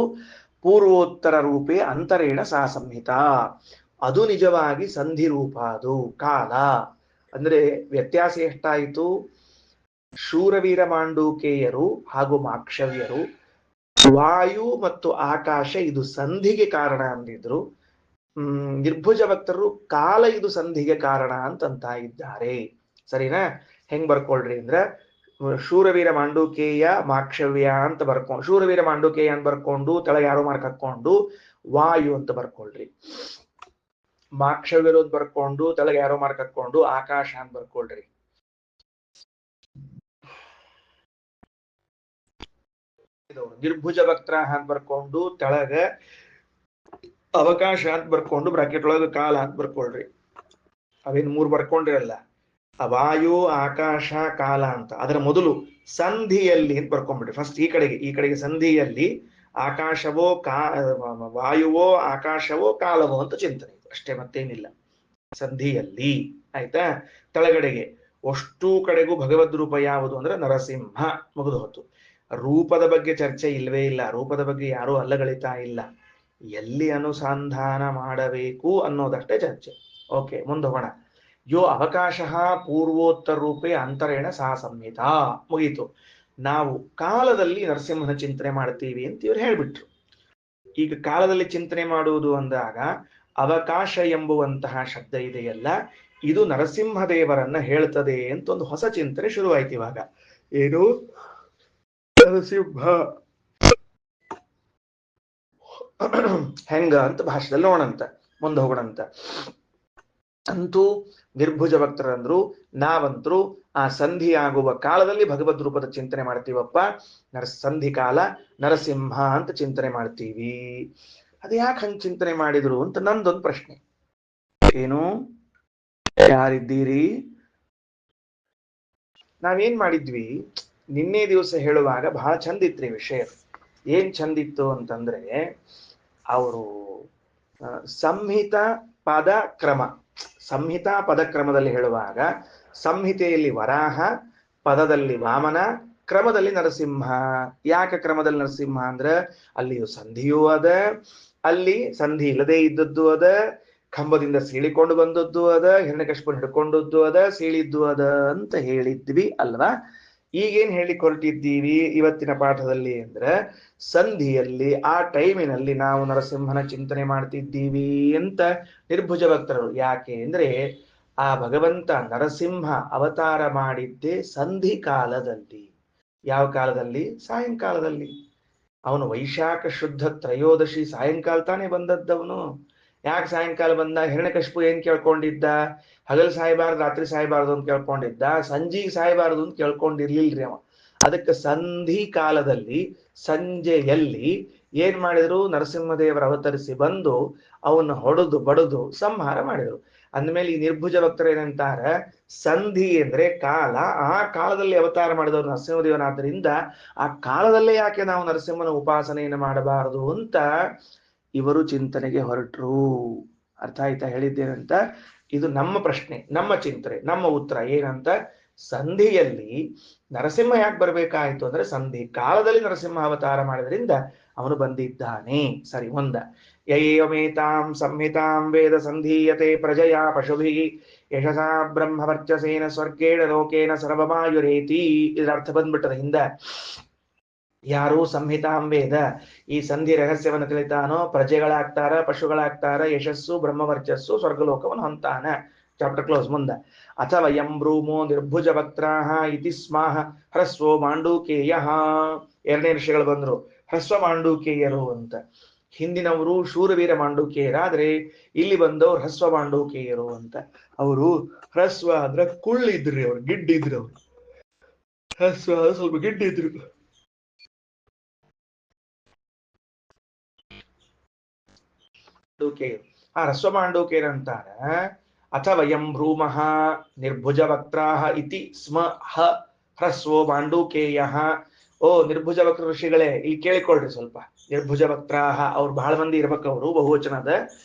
ಪೂರ್ವೋತ್ತರ ರೂಪೇ ಅಂತರೇಣ ಸಾ ಸಂಹಿತ. ಅದು ನಿಜವಾಗಿ ಸಂಧಿ ರೂಪ. ಅದು ಕಾಲ ಅಂದ್ರೆ ವ್ಯತ್ಯಾಸ ಎಷ್ಟಾಯಿತು? ಶೂರವೀರ ಮಾಂಡೂಕೇಯರು ಹಾಗೂ ಮಾಕ್ಷವ್ಯರು ವಾಯು ಮತ್ತು ಆಕಾಶ ಇದು ಸಂಧಿಗೆ ಕಾರಣ ಅಂದಿದ್ರು. ನಿರ್ಭುಜ ಭಕ್ತರು ಕಾಲ ಇದು ಸಂಧಿಗೆ ಕಾರಣ ಅಂತಂತ ಇದ್ದಾರೆ. ಸರಿನಾ? ಹೆಂಗ್ ಬರ್ಕೊಳ್ರಿ ಅಂದ್ರೆ ಶೂರವೀರ ಮಾಂಡೂಕೇಯ ಮಾಕ್ಷವ್ಯ ಅಂತ ಬರ್ಕೊಂಡು, ಶೂರವೀರ ಮಾಂಡೂಕೇಯ ಅಂತ ಬರ್ಕೊಂಡು ತೆಳಗೆ ಯಾರೋ ಮಾರ್ಕ್ ಹಾಕೊಂಡು ವಾಯು ಅಂತ ಬರ್ಕೊಳ್ರಿ. ಮಾಕ್ಷವ್ಯರು ಅಂತ ಬರ್ಕೊಂಡು ತೆಳಗೆ ಯಾರೋ ಮಾರ್ಕ್ ಹಾಕೊಂಡು ಆಕಾಶ ಅಂತ ಬರ್ಕೊಳ್ರಿ. ನಿರ್ಭುಜ ಭಕ್ತರ ಅಂತ ಬರ್ಕೊಂಡು ತೆಳಗ ಅವಕಾಶ ಅಂತ ಬರ್ಕೊಂಡು ಬ್ರಾಕೆಟ್ ಒಳಗೆ ಕಾಲ ಅಂತ ಬರ್ಕೊಳ್ರಿ. ಅವೇನ್ 3 ಬರ್ಕೊಂಡಿರಲ್ಲ. ವಾಯು ಆಕಾಶ ಕಾಲ ಅಂತ. ಅದರ ಮೊದಲು ಸಂಧಿಯಲ್ಲಿ ಅಂತ ಬರ್ಕೊಂಡ್ಬಿಡ್ರಿ. ಫಸ್ಟ್ ಈ ಕಡೆಗೆ ಸಂಧಿಯಲ್ಲಿ ಆಕಾಶವೋ ವಾಯುವೋ ಆಕಾಶವೋ ಕಾಲವೋ ಅಂತ ಚಿಂತನೆ, ಅಷ್ಟೇ, ಮತ್ತೇನಿಲ್ಲ. ಸಂಧಿಯಲ್ಲಿ ಆಯ್ತಾ? ಕೆಳಗಡೆಗೆ ಅಷ್ಟೂ ಕಡೆಗೂ ಭಗವದ್ ರೂಪ ಯಾವುದು ಅಂದ್ರೆ ನರಸಿಂಹ. ಮುಗಿದು ಹೋತು. ರೂಪದ ಬಗ್ಗೆ ಚರ್ಚೆ ಇಲ್ವೇ ಇಲ್ಲ. ರೂಪದ ಬಗ್ಗೆ ಯಾರೂ ಅಲ್ಲಗಳಿತಾ ಇಲ್ಲ. ಎಲ್ಲಿ ಅನುಸಂಧಾನ ಮಾಡಬೇಕು ಅನ್ನೋದಷ್ಟೇ ಚರ್ಚೆ. ಓಕೆ, ಮುಂದೆ ಹೋಗೋಣ. ಯೋ ಅವಕಾಶ ಪೂರ್ವೋತ್ತರ ರೂಪೇ ಅಂತರೇಣ ಸಾ ಸಂಹಿತ. ಮುಗೀತು. ನಾವು ಕಾಲದಲ್ಲಿ ನರಸಿಂಹನ ಚಿಂತನೆ ಮಾಡ್ತೀವಿ ಅಂತ ಇವ್ರು ಹೇಳ್ಬಿಟ್ರು. ಈಗ ಕಾಲದಲ್ಲಿ ಚಿಂತನೆ ಮಾಡುವುದು ಅಂದಾಗ ಅವಕಾಶ ಎಂಬುವಂತಹ ಶಬ್ದ ಇದೆಯಲ್ಲ, ಇದು ನರಸಿಂಹದೇವರನ್ನ ಹೇಳ್ತದೆ ಅಂತ ಒಂದು ಹೊಸ ಚಿಂತನೆ ಶುರುವಾಯ್ತು ಇವಾಗ. ಏನು? ನರಸಿಂಹ ಹೆಂಗ ಅಂತ ಭಾಷೆದಲ್ಲಿ ನೋಡೋಣಂತ, ಮುಂದೆ ಹೋಗೋಣಂತ. ಅಂತೂ ನಿರ್ಭುಜ ಭಕ್ತರಂದ್ರು ನಾವಂತರೂ ಆ ಸಂಧಿ ಆಗುವ ಕಾಲದಲ್ಲಿ ಭಗವದ್ ರೂಪದ ಚಿಂತನೆ ಮಾಡ್ತೀವಪ್ಪ. ಸಂಧಿ ಕಾಲ ನರಸಿಂಹ ಅಂತ ಚಿಂತನೆ ಮಾಡ್ತೀವಿ. ಅದು ಯಾಕೆ ಹಂಗೆ ಚಿಂತನೆ ಮಾಡಿದ್ರು ಅಂತ ನಂದೊಂದು ಪ್ರಶ್ನೆ. ಏನು? ಯಾರಿದ್ದೀರಿ? ನಾವೇನ್ ಮಾಡಿದ್ವಿ ನಿನ್ನೆ ದಿವಸ ಹೇಳುವಾಗ ಬಹಳ ಚಂದಿತ್ರಿ ವಿಷಯ. ಏನ್ ಚಂದಿತ್ತು ಅಂತಂದ್ರೆ, ಅವರು ಸಂಹಿತಾ ಪದಕ್ರಮದಲ್ಲಿ ಹೇಳುವಾಗ ಸಂಹಿತೆಯಲ್ಲಿ ವರಾಹ, ಪದದಲ್ಲಿ ವಾಮನ, ಕ್ರಮದಲ್ಲಿ ನರಸಿಂಹ. ಯಾಕೆ ಕ್ರಮದಲ್ಲಿ ನರಸಿಂಹ ಅಂದ್ರೆ ಅಲ್ಲಿಯೂ ಸಂಧಿಯೂ ಅದ, ಅಲ್ಲಿ ಸಂಧಿ ಇಲ್ಲದೆ ಇದ್ದದ್ದು ಅದ, ಕಂಬದಿಂದ ಸೀಳಿಕೊಂಡು ಬಂದದ್ದು ಅದ, ಹಿರಣ್ಯಕಶಿಪುನ ಹಿಡ್ಕೊಂಡದ್ದು ಅದ, ಸೀಳಿದ್ದು ಅದ ಅಂತ ಹೇಳಿದ್ವಿ ಅಲ್ವಾ? ಈಗೇನ್ ಹೇಳಿ ಹೊರಟಿದ್ದೀವಿ ಇವತ್ತಿನ ಪಾಠದಲ್ಲಿ ಅಂದ್ರೆ, ಸಂಧಿಯಲ್ಲಿ ಆ ಟೈಮಿನಲ್ಲಿ ನಾವು ನರಸಿಂಹನ ಚಿಂತನೆ ಮಾಡ್ತಿದ್ದೀವಿ ಅಂತ ನಿರ್ಭುಜ ಭಕ್ತರು. ಯಾಕೆ ಅಂದ್ರೆ ಆ ಭಗವಂತ ನರಸಿಂಹ ಅವತಾರ ಮಾಡಿದ್ದೇ ಸಂಧಿ ಕಾಲದಲ್ಲಿ. ಯಾವ ಕಾಲದಲ್ಲಿ? ಸಾಯಂಕಾಲದಲ್ಲಿ. ಅವನು ವೈಶಾಖ ಶುದ್ಧ ತ್ರಯೋದಶಿ ಸಾಯಂಕಾಲ ತಾನೇ ಬಂದದ್ದವನು. ಯಾಕೆ ಸಾಯಂಕಾಲ ಬಂದ? ಹಿರಣ್ಯಕಶಿಪು ಏನ್ ಕೇಳ್ಕೊಂಡಿದ್ದ? ಹಗಲು ಸಾಯಬಾರ್ದು ರಾತ್ರಿ ಸಾಯಬಾರ್ದು ಅಂತ ಕೇಳ್ಕೊಂಡಿದ್ದ, ಸಂಜೆಗೆ ಸಾಯಬಾರ್ದು ಅಂತ ಕೇಳ್ಕೊಂಡಿರ್ಲಿಲ್ರಿ ಅವ. ಅದಕ್ಕೆ ಸಂಧಿ ಕಾಲದಲ್ಲಿ ಸಂಜೆಯಲ್ಲಿ ಏನ್ ಮಾಡಿದ್ರು? ನರಸಿಂಹದೇವರ ಅವತರಿಸಿ ಬಂದು ಅವನ್ನ ಹೊಡೆದು ಬಡದು ಸಂಹಾರ ಮಾಡಿದ್ರು. ಅಂದ್ಮೇಲೆ ಈ ನಿರ್ಭುಜ ಭಕ್ತರು ಏನಂತಾರ, ಸಂಧಿ ಅಂದ್ರೆ ಕಾಲ, ಆ ಕಾಲದಲ್ಲಿ ಅವತಾರ ಮಾಡಿದವರು ನರಸಿಂಹದೇವನಾದ್ದರಿಂದ ಆ ಕಾಲದಲ್ಲೇ ಯಾಕೆ ನಾವು ನರಸಿಂಹನ ಉಪಾಸನೆಯನ್ನು ಮಾಡಬಾರದು ಅಂತ ಇವರು ಚಿಂತನೆಗೆ ಹೊರಟರು. ಅರ್ಥ ಆಯ್ತಾ ಹೇಳಿದ್ದೇನಂತ? ಇದು ನಮ್ಮ ಪ್ರಶ್ನೆ, ನಮ್ಮ ಚಿಂತನೆ, ನಮ್ಮ ಉತ್ತರ ಏನಂತ. ಸಂಧಿಯಲ್ಲಿ ನರಸಿಂಹ ಯಾಕೆ ಬರ್ಬೇಕಾಯ್ತು ಅಂದ್ರೆ ಸಂಧಿ ಕಾಲದಲ್ಲಿ ನರಸಿಂಹ ಅವತಾರ ಮಾಡಿದ್ರಿಂದ ಅವನು ಬಂದಿದ್ದಾನೆ. ಸರಿ, ಒಂದ ಯಯೇಯಮೇತಾಂ ಸಂಹಿತಾಂ ವೇದ ಸಂಧೀಯತೆ ಪ್ರಜಯಾ ಪಶುಭಿ ಯಶಸಾ ಬ್ರಹ್ಮವರ್ಚಸೇನ ಸ್ವರ್ಗೇಣ ಲೋಕೇನ ಸರ್ವಮಾಯುರೇತಿ. ಇದರ ಅರ್ಥ ಬಂದ್ಬಿಟ್ಟದ ಹಿಂದ. ಯಾರು ಸಂಹಿತಾಂ ವೇದ, ಈ ಸಂಧಿ ರಹಸ್ಯವನ್ನು ತಿಳಿತಾನೋ ಪ್ರಜೆಗಳಾಗ್ತಾರ, ಪಶುಗಳಾಗ್ತಾರ, ಯಶಸ್ಸು ಬ್ರಹ್ಮವರ್ಚಸ್ಸು ಸ್ವರ್ಗಲೋಕವನ್ನು ಹೊಂತಾನ. Chapter close. ಮುಂದ ಅಥವಾ ಯಂ ಬ್ರೂಮೋ ನಿರ್ಭುಜ ಭಕ್ತಾಹ ಇತಿ ಸ್ಮಾಹ ಹ್ರಸ್ವೋ ಮಾಂಡೂಕೇಯ. ಎರಡನೇ ಋಷಿಗಳು ಬಂದ್ರು, ಹ್ರಸ್ವ ಮಾಂಡೂಕೇಯರು ಅಂತ. ಹಿಂದಿನವರು ಶೂರವೀರ ಮಾಂಡೂಕೇಯರಾದ್ರೆ ಇಲ್ಲಿ ಬಂದವರು ಹ್ರಸ್ವ ಮಾಂಡೂಕೇಯರು ಅಂತ. ಅವರು ಹ್ರಸ್ವ ಅಂದ್ರೆ ಕುಳ್ಳಿದ್ರಿ, ಅವ್ರು ಗಿಡ್ಡಿದ್ರು. ಅವ್ರು ಹ್ರಸ್ವ ಸ್ವಲ್ಪ ಗಿಡ್ಡಿದ್ರು. ಹ್ರಸ್ವ ಮಾಂಡೂಕೇಯರಂತಾರ. ಅಥವಾ ಯಂ ಭ್ರೂಮಃ ನಿರ್ಭುಜ ವಕ್ತಾಹ ಇತಿ ಸ್ಮ ಹ್ರಸ್ವೋ ಮಾಂಡೂಕೇಯ. ಓ ನಿರ್ಭುಜ ವಕ್ರ ಋಷಿಗಳೇ, ಇಲ್ಲಿ ಕೇಳಿಕೊಳ್ಳ್ರಿ ಸ್ವಲ್ಪ. ನಿರ್ಭುಜ ವಕ್ತಾಹ ಅವ್ರು ಬಹಳ ಮಂದಿ ಇರ್ಬೇಕು, ಅವರು ಬಹುವಚನದ.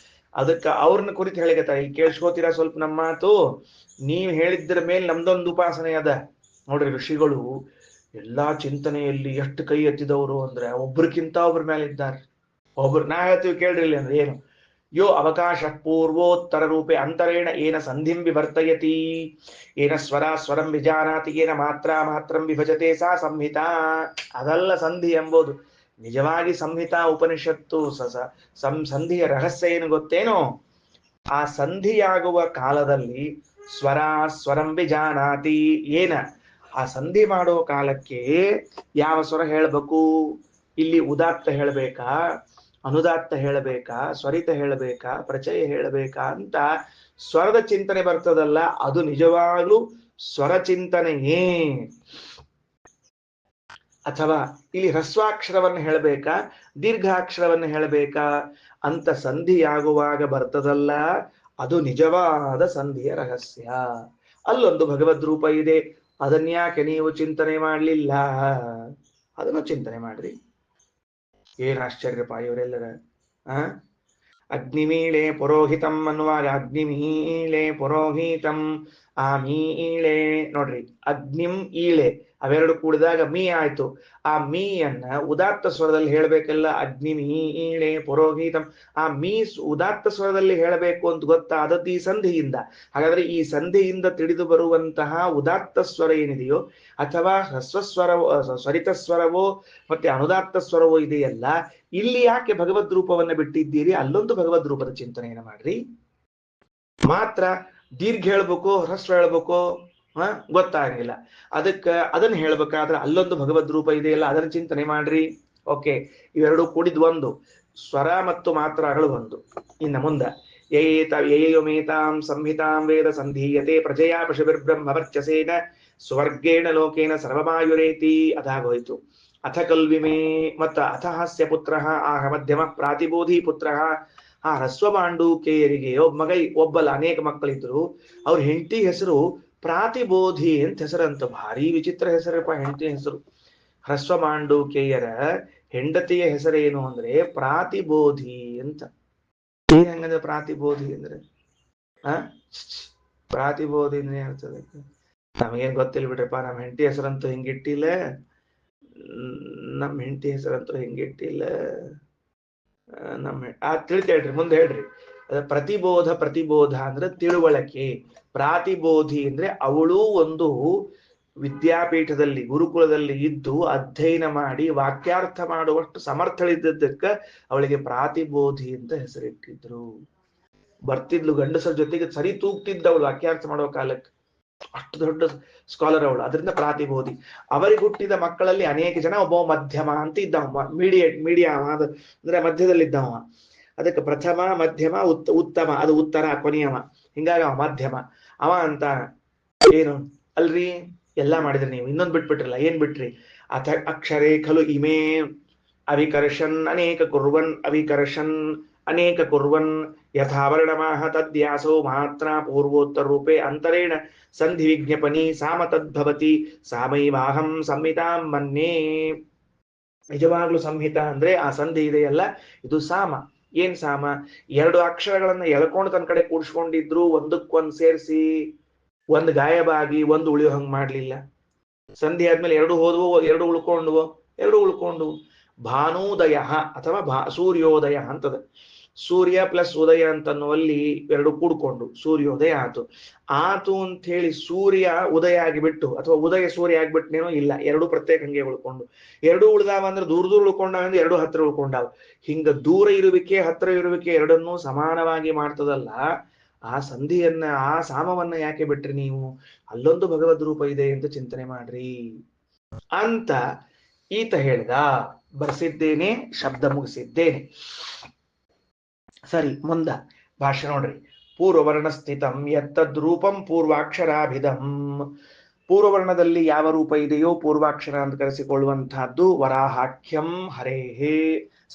ಅದಕ್ಕೆ ಅವ್ರನ್ನ ಕುರಿತು ಹೇಳಿಕತ್ತಾರೆ, ಇಲ್ಲಿ ಕೇಳಿಸ್ಕೋತೀರಾ ಸ್ವಲ್ಪ ನಮ್ಮ ಮಾತು? ನೀವ್ ಹೇಳಿದ್ರ ಮೇಲೆ ನಮ್ದೊಂದು ಉಪಾಸನೆ ಅದ ನೋಡ್ರಿ. ಋಷಿಗಳು ಎಲ್ಲಾ ಚಿಂತನೆಯಲ್ಲಿ ಎಷ್ಟು ಕೈ ಎತ್ತಿದವರು ಅಂದ್ರೆ ಒಬ್ರಕ್ಕಿಂತ ಒಬ್ರ ಮೇಲೆ ಇದ್ದಾರೆ. ಒಬ್ರು ನಾ ಹೇಳ್ತೀವಿ ಕೇಳ್ರಿ ಇಲ್ಲಿ ಅಂದ್ರೆ ಏನು, ಯೋ ಅವಕಾಶ ಪೂರ್ವೋತ್ತರ ರೂಪೆ ಅಂತರೇಣ ಏನ ಸಂಧಿಂ ವಿವರ್ತಯತಿ, ಏನ ಸ್ವರ ಸ್ವರಂ ವಿಜಾನಾತಿ, ಏನ ಮಾತ್ರ ಮಾತ್ರಂ ವಿಭಜತೆ ಸಾ ಸಂಹಿತಾ. ಅದಲ್ಲ ಸಂಧಿ ಎಂಬುದು. ನಿಜವಾಗಿ ಸಂಹಿತಾ ಉಪನಿಷತ್ತು ಸಂಧಿಯ ರಹಸ್ಯ ಏನು ಗೊತ್ತೇನೋ? ಆ ಸಂಧಿಯಾಗುವ ಕಾಲದಲ್ಲಿ ಸ್ವರ ಸ್ವರಂ ವಿಜಾನಾತಿ, ಏನ ಆ ಸಂಧಿ ಮಾಡೋ ಕಾಲಕ್ಕೆ ಯಾವ ಸ್ವರ ಹೇಳಬೇಕು, ಇಲ್ಲಿ ಉದಾತ್ತ ಹೇಳಬೇಕಾ, ಅನುದಾತ್ತ ಹೇಳಬೇಕಾ, ಸ್ವರಿತ ಹೇಳಬೇಕಾ, ಪ್ರಚಯ ಹೇಳಬೇಕಾ ಅಂತ ಸ್ವರದ ಚಿಂತನೆ ಬರ್ತದಲ್ಲ, ಅದು ನಿಜವಾಗ್ಲೂ ಸ್ವರ ಚಿಂತನೆಯೇ. ಅಥವಾ ಇಲ್ಲಿ ಹ್ರಸ್ವಾಕ್ಷರವನ್ನು ಹೇಳಬೇಕಾ, ದೀರ್ಘಾಕ್ಷರವನ್ನು ಹೇಳಬೇಕಾ ಅಂತ ಸಂಧಿಯಾಗುವಾಗ ಬರ್ತದಲ್ಲ, ಅದು ನಿಜವಾದ ಸಂಧಿಯ ರಹಸ್ಯ. ಅಲ್ಲೊಂದು ಭಗವದ್ ರೂಪ ಇದೆ, ಅದನ್ಯಾಕೆ ನೀವು ಚಿಂತನೆ ಮಾಡಲಿಲ್ಲ? ಅದನ್ನು ಚಿಂತನೆ ಮಾಡ್ರಿ. ಏನ್ ಆಶ್ಚರ್ಯಪ್ಪ ಇವರೆಲ್ಲರ. ಅಗ್ನಿಮೀಳೆ ಪುರೋಹಿತಂ ಅನ್ನುವಾಗ ಅಗ್ನಿಮೀಳೆ ಪುರೋಹಿತಂ, ಆ ಮೀಳೆ ನೋಡ್ರಿ, ಅಗ್ನಿಂ ಈಳೆ ಅವೆರಡು ಕೂಡಿದಾಗ ಮೀ ಆಯ್ತು. ಆ ಮೀಯನ್ನ ಉದಾತ್ತ ಸ್ವರದಲ್ಲಿ ಹೇಳಬೇಕಲ್ಲ, ಅಗ್ನಿಮೀಳೆ ಪುರೋಹಿತಂ. ಆ ಮೀ ಉದಾತ್ತ ಸ್ವರದಲ್ಲಿ ಹೇಳಬೇಕು ಅಂತ ಗೊತ್ತಾದದ್ದು ಈ ಸಂಧಿಯಿಂದ. ಹಾಗಾದ್ರೆ ಈ ಸಂಧಿಯಿಂದ ತಿಳಿದು ಬರುವಂತಹ ಉದಾತ್ತ ಸ್ವರ ಏನಿದೆಯೋ, ಅಥವಾ ಹ್ರಸ್ವಸ್ವರವೋ ಸ್ವರಿತ ಸ್ವರವೋ ಮತ್ತೆ ಅನುದಾತ್ತ ಸ್ವರವೋ ಇದೆಯಲ್ಲ, ಇಲ್ಲಿ ಯಾಕೆ ಭಗವದ್ ರೂಪವನ್ನ ಬಿಟ್ಟಿದ್ದೀರಿ? ಅಲ್ಲೊಂದು ಭಗವದ್ ರೂಪದ ಚಿಂತನೆಯನ್ನ ಮಾಡ್ರಿ. ಮಾತ್ರ ದೀರ್ಘ ಹೇಳ್ಬೇಕು ಹ್ರಸ್ವ ಹೇಳ್ಬೇಕು ಗೊತ್ತಾಗಿಲ್ಲ. ಅದನ್ನ ಹೇಳ್ಬೇಕಾದ್ರೆ ಅಲ್ಲೊಂದು ಭಗವದ್ ರೂಪ ಇದೆಯಲ್ಲ, ಅದನ್ನ ಚಿಂತನೆ ಮಾಡ್ರಿ. ಓಕೆ, ಇವೆರಡು ಕೂಡಿದ್ ಒಂದು, ಸ್ವರ ಮತ್ತು ಮಾತ್ರಗಳು ಒಂದು. ಇನ್ನು ಮುಂದ ಯಯೇತಾಂ ಸಂಹಿತಾಂ ವೇದ ಸಂಧೀಯತೆ ಪ್ರಜಯಾ ಪಶುಭಿರ್ಬ್ರಹ್ಮವರ್ಚಸೇನ ಸ್ವರ್ಗೇಣ ಲೋಕೇನ ಸರ್ವಮಾಯುರೇತಿ ಅದಾಗೋಯ್ತು. ಅಥ ಕಲ್ವಿಮೇ ಮತ್ತ ಅಥ ಹಾಸ್ಯ ಪುತ್ರ ಆಹ ಮಧ್ಯಮ ಪ್ರಾತಿಬೋಧಿ ಪುತ್ರ. ಆ ಹ್ರಸ್ವಮಾಂಡೂಕೇಯರಿಗೆ ಒಬ್ಬಲ್ಲ ಅನೇಕ ಮಕ್ಕಳಿದ್ರು. ಅವ್ರ ಹೆಂಡತಿ ಹೆಸರು ಪ್ರಾತಿಬೋಧಿ ಅಂತ ಹೆಸರಂತ. ಭಾರಿ ವಿಚಿತ್ರ ಹೆಸರಪ್ಪ ಹೆಂಡತಿ ಹೆಸರು. ಹ್ರಸ್ವಮಾಂಡೂಕೇಯರ ಹೆಂಡತಿಯ ಹೆಸರೇನು ಅಂದ್ರೆ ಪ್ರಾತಿಬೋಧಿ ಅಂತ. ಹೆಂಗಂದ್ರೆ ಪ್ರಾತಿಬೋಧಿ ಅಂದ್ರೆ ಪ್ರಾತಿಬೋಧಿ ಅಂದ್ರೆ ಹೇಳ್ತದೆ ನಮಗೇನ್ ಗೊತ್ತಿಲ್ಲ ಬಿಡ್ರಪ್ಪ. ನಮ್ಮ ಹೆಂಡತಿ ಹೆಸರಂತೂ ಹಿಂಗಿಟ್ಟಿಲ್ಲ, ನಮ್ಮ ಹೆಂಡತಿ ಹೆಸರಂತೂ ಹಿಂಗಿಟ್ಟಿಲ್ಲ. ತಿಳಿತೇಳ್ರಿ, ಮುಂದೆ ಹೇಳ್ರಿ. ಪ್ರತಿಬೋಧ ಅಂದ್ರೆ ತಿಳುವಳಿಕೆ. ಪ್ರಾತಿಬೋಧಿ ಅಂದ್ರೆ ಅವಳು ಒಂದು ವಿದ್ಯಾಪೀಠದಲ್ಲಿ ಗುರುಕುಲದಲ್ಲಿ ಇದ್ದು ಅಧ್ಯಯನ ಮಾಡಿ ವಾಕ್ಯಾರ್ಥ ಮಾಡುವಷ್ಟು ಸಮರ್ಥಳಿದ್ದಕ್ಕ ಅವಳಿಗೆ ಪ್ರಾತಿಬೋಧಿ ಅಂತ ಹೆಸರಿಟ್ಟಿದ್ರು. ಬರ್ತಿದ್ಲು ಗಂಡಸರ ಜೊತೆಗೆ ಸರಿ ತೂಗ್ತಿದ್ದವಳು ವಾಕ್ಯಾರ್ಥ ಮಾಡುವ ಕಾಲಕ್ಕೆ. ಅಷ್ಟು ದೊಡ್ಡ ಸ್ಕಾಲರ್ ಅವಳು, ಅದರಿಂದ ಪ್ರಾತಿಬೋಧಿ. ಅವರಿಗೆ ಹುಟ್ಟಿದ ಮಕ್ಕಳಲ್ಲಿ ಅನೇಕ ಜನ ಒಬ್ಬ ಮಧ್ಯಮ ಅಂತ ಇದ್ದವ, ಮೀಡಿಯಂ ಅಂದ್ರೆ ಮಧ್ಯದಲ್ಲಿದ್ದವ. ಅದಕ್ಕೆ ಪ್ರಥಮ ಮಧ್ಯಮ ಉತ್ತಮ, ಅದು ಉತ್ತರ ಕೊನೆಯವ, ಹಿಂಗಾಗಿ ಅವ ಮಧ್ಯಮ. ಅವ ಅಂತ ಏನು ಅಲ್ರಿ, ಎಲ್ಲಾ ಮಾಡಿದ್ರಿ ನೀವು, ಇನ್ನೊಂದು ಬಿಟ್ಬಿಟ್ರಲ್ಲ. ಏನ್ ಬಿಟ್ರಿ? ಅಥ ಅಕ್ಷರೇ ಖಲು ಇಮೇ ಅವಿಕರ್ಷನ್ ಅನೇಕ ಕುರ್ವನ್ ಅವಿಕರ್ಷನ್ ಅನೇಕ ಕುರ್ವನ್ ಯಥಾವರ್ಣಮಾಹ ತದ್ಯಾಸೋ ಮಾತ್ರ ಪೂರ್ವೋತ್ತರ ರೂಪೇ ಅಂತರೇಣ ಸಂಧಿ ವಿಜ್ಞಾಪನಿ ಸಾಮ ತದ್ಭವತಿ ಸಾಮೈವಾಹಂ ಸಂಹಿತಾಂ ಮನ್ಯೇ. ನಿಜವಾಗ್ಲೂ ಸಂಹಿತ ಅಂದ್ರೆ ಆ ಸಂಧಿ ಇದೆಯಲ್ಲ, ಇದು ಸಾಮ. ಏನ್ ಸಾಮ? ಎರಡು ಅಕ್ಷರಗಳನ್ನ ಎಳ್ಕೊಂಡು ತನ್ನ ಕಡೆ ಕೂಡ್ಸ್ಕೊಂಡಿದ್ರು, ಒಂದಕ್ಕೊಂದು ಸೇರಿಸಿ ಒಂದು ಗಾಯಬಾಗಿ ಒಂದು ಉಳಿಯೋ ಹಂಗ್ ಮಾಡ್ಲಿಲ್ಲ. ಸಂಧಿ ಆದ್ಮೇಲೆ ಎರಡು ಹೋದ್ವು, ಎರಡು ಉಳ್ಕೊಂಡ್ವು. ಭಾನೋದಯ ಅಥವಾ ಸೂರ್ಯೋದಯ ಅಂತದ. ಸೂರ್ಯ ಪ್ಲಸ್ ಉದಯ ಅಂತನ್ನುವಲ್ಲಿ ಎರಡು ಕೂಡ್ಕೊಂಡು ಸೂರ್ಯೋದಯ ಆತು ಅಂತ ಹೇಳಿ ಸೂರ್ಯ ಉದಯ ಆಗಿಬಿಟ್ಟು ಅಥವಾ ಉದಯ ಸೂರ್ಯ ಆಗ್ಬಿಟ್ನೇನೋ ಇಲ್ಲ, ಎರಡು ಪ್ರತ್ಯೇಕ ಹಂಗೆ ಉಳ್ಕೊಂಡು. ಎರಡು ಉಳ್ದಾವ ಅಂದ್ರೆ ದೂರ ಉಳ್ಕೊಂಡಾವ ಅಂದ್ರೆ ಎರಡು ಹತ್ರ ಉಳ್ಕೊಂಡಾವ. ಹಿಂಗ ದೂರ ಇರುವಿಕೆ ಹತ್ರ ಇರುವಿಕೆ ಎರಡನ್ನೂ ಸಮಾನವಾಗಿ ಮಾಡ್ತದಲ್ಲ, ಆ ಸಂಧಿಯನ್ನ ಆ ಸಾಮವನ್ನ ಯಾಕೆ ಬಿಟ್ರಿ ನೀವು? ಅಲ್ಲೊಂದು ಭಗವದ್ ರೂಪ ಇದೆ ಅಂತ ಚಿಂತನೆ ಮಾಡ್ರಿ ಅಂತ ಈತ ಹೇಳ್ದ. ಬರ್ಸಿದ್ದೇನೆ, ಶಬ್ದ ಮುಗಿಸಿದ್ದೇನೆ. ಸರಿ, ಮುಂದ ಭಾಷೆ ನೋಡ್ರಿ. ಪೂರ್ವವರ್ಣ ಸ್ಥಿತಂ ಯತ್ತದ್ರೂಪಂ ಪೂರ್ವಾಕ್ಷರಾಭಿಧಂ. ಪೂರ್ವವರ್ಣದಲ್ಲಿ ಯಾವ ರೂಪ ಇದೆಯೋ ಪೂರ್ವಾಕ್ಷರ ಅಂತ ಕರೆಸಿಕೊಳ್ಳುವಂತಹದ್ದು ವರಾಹಾಖ್ಯಂ ಹರೇಹೇ.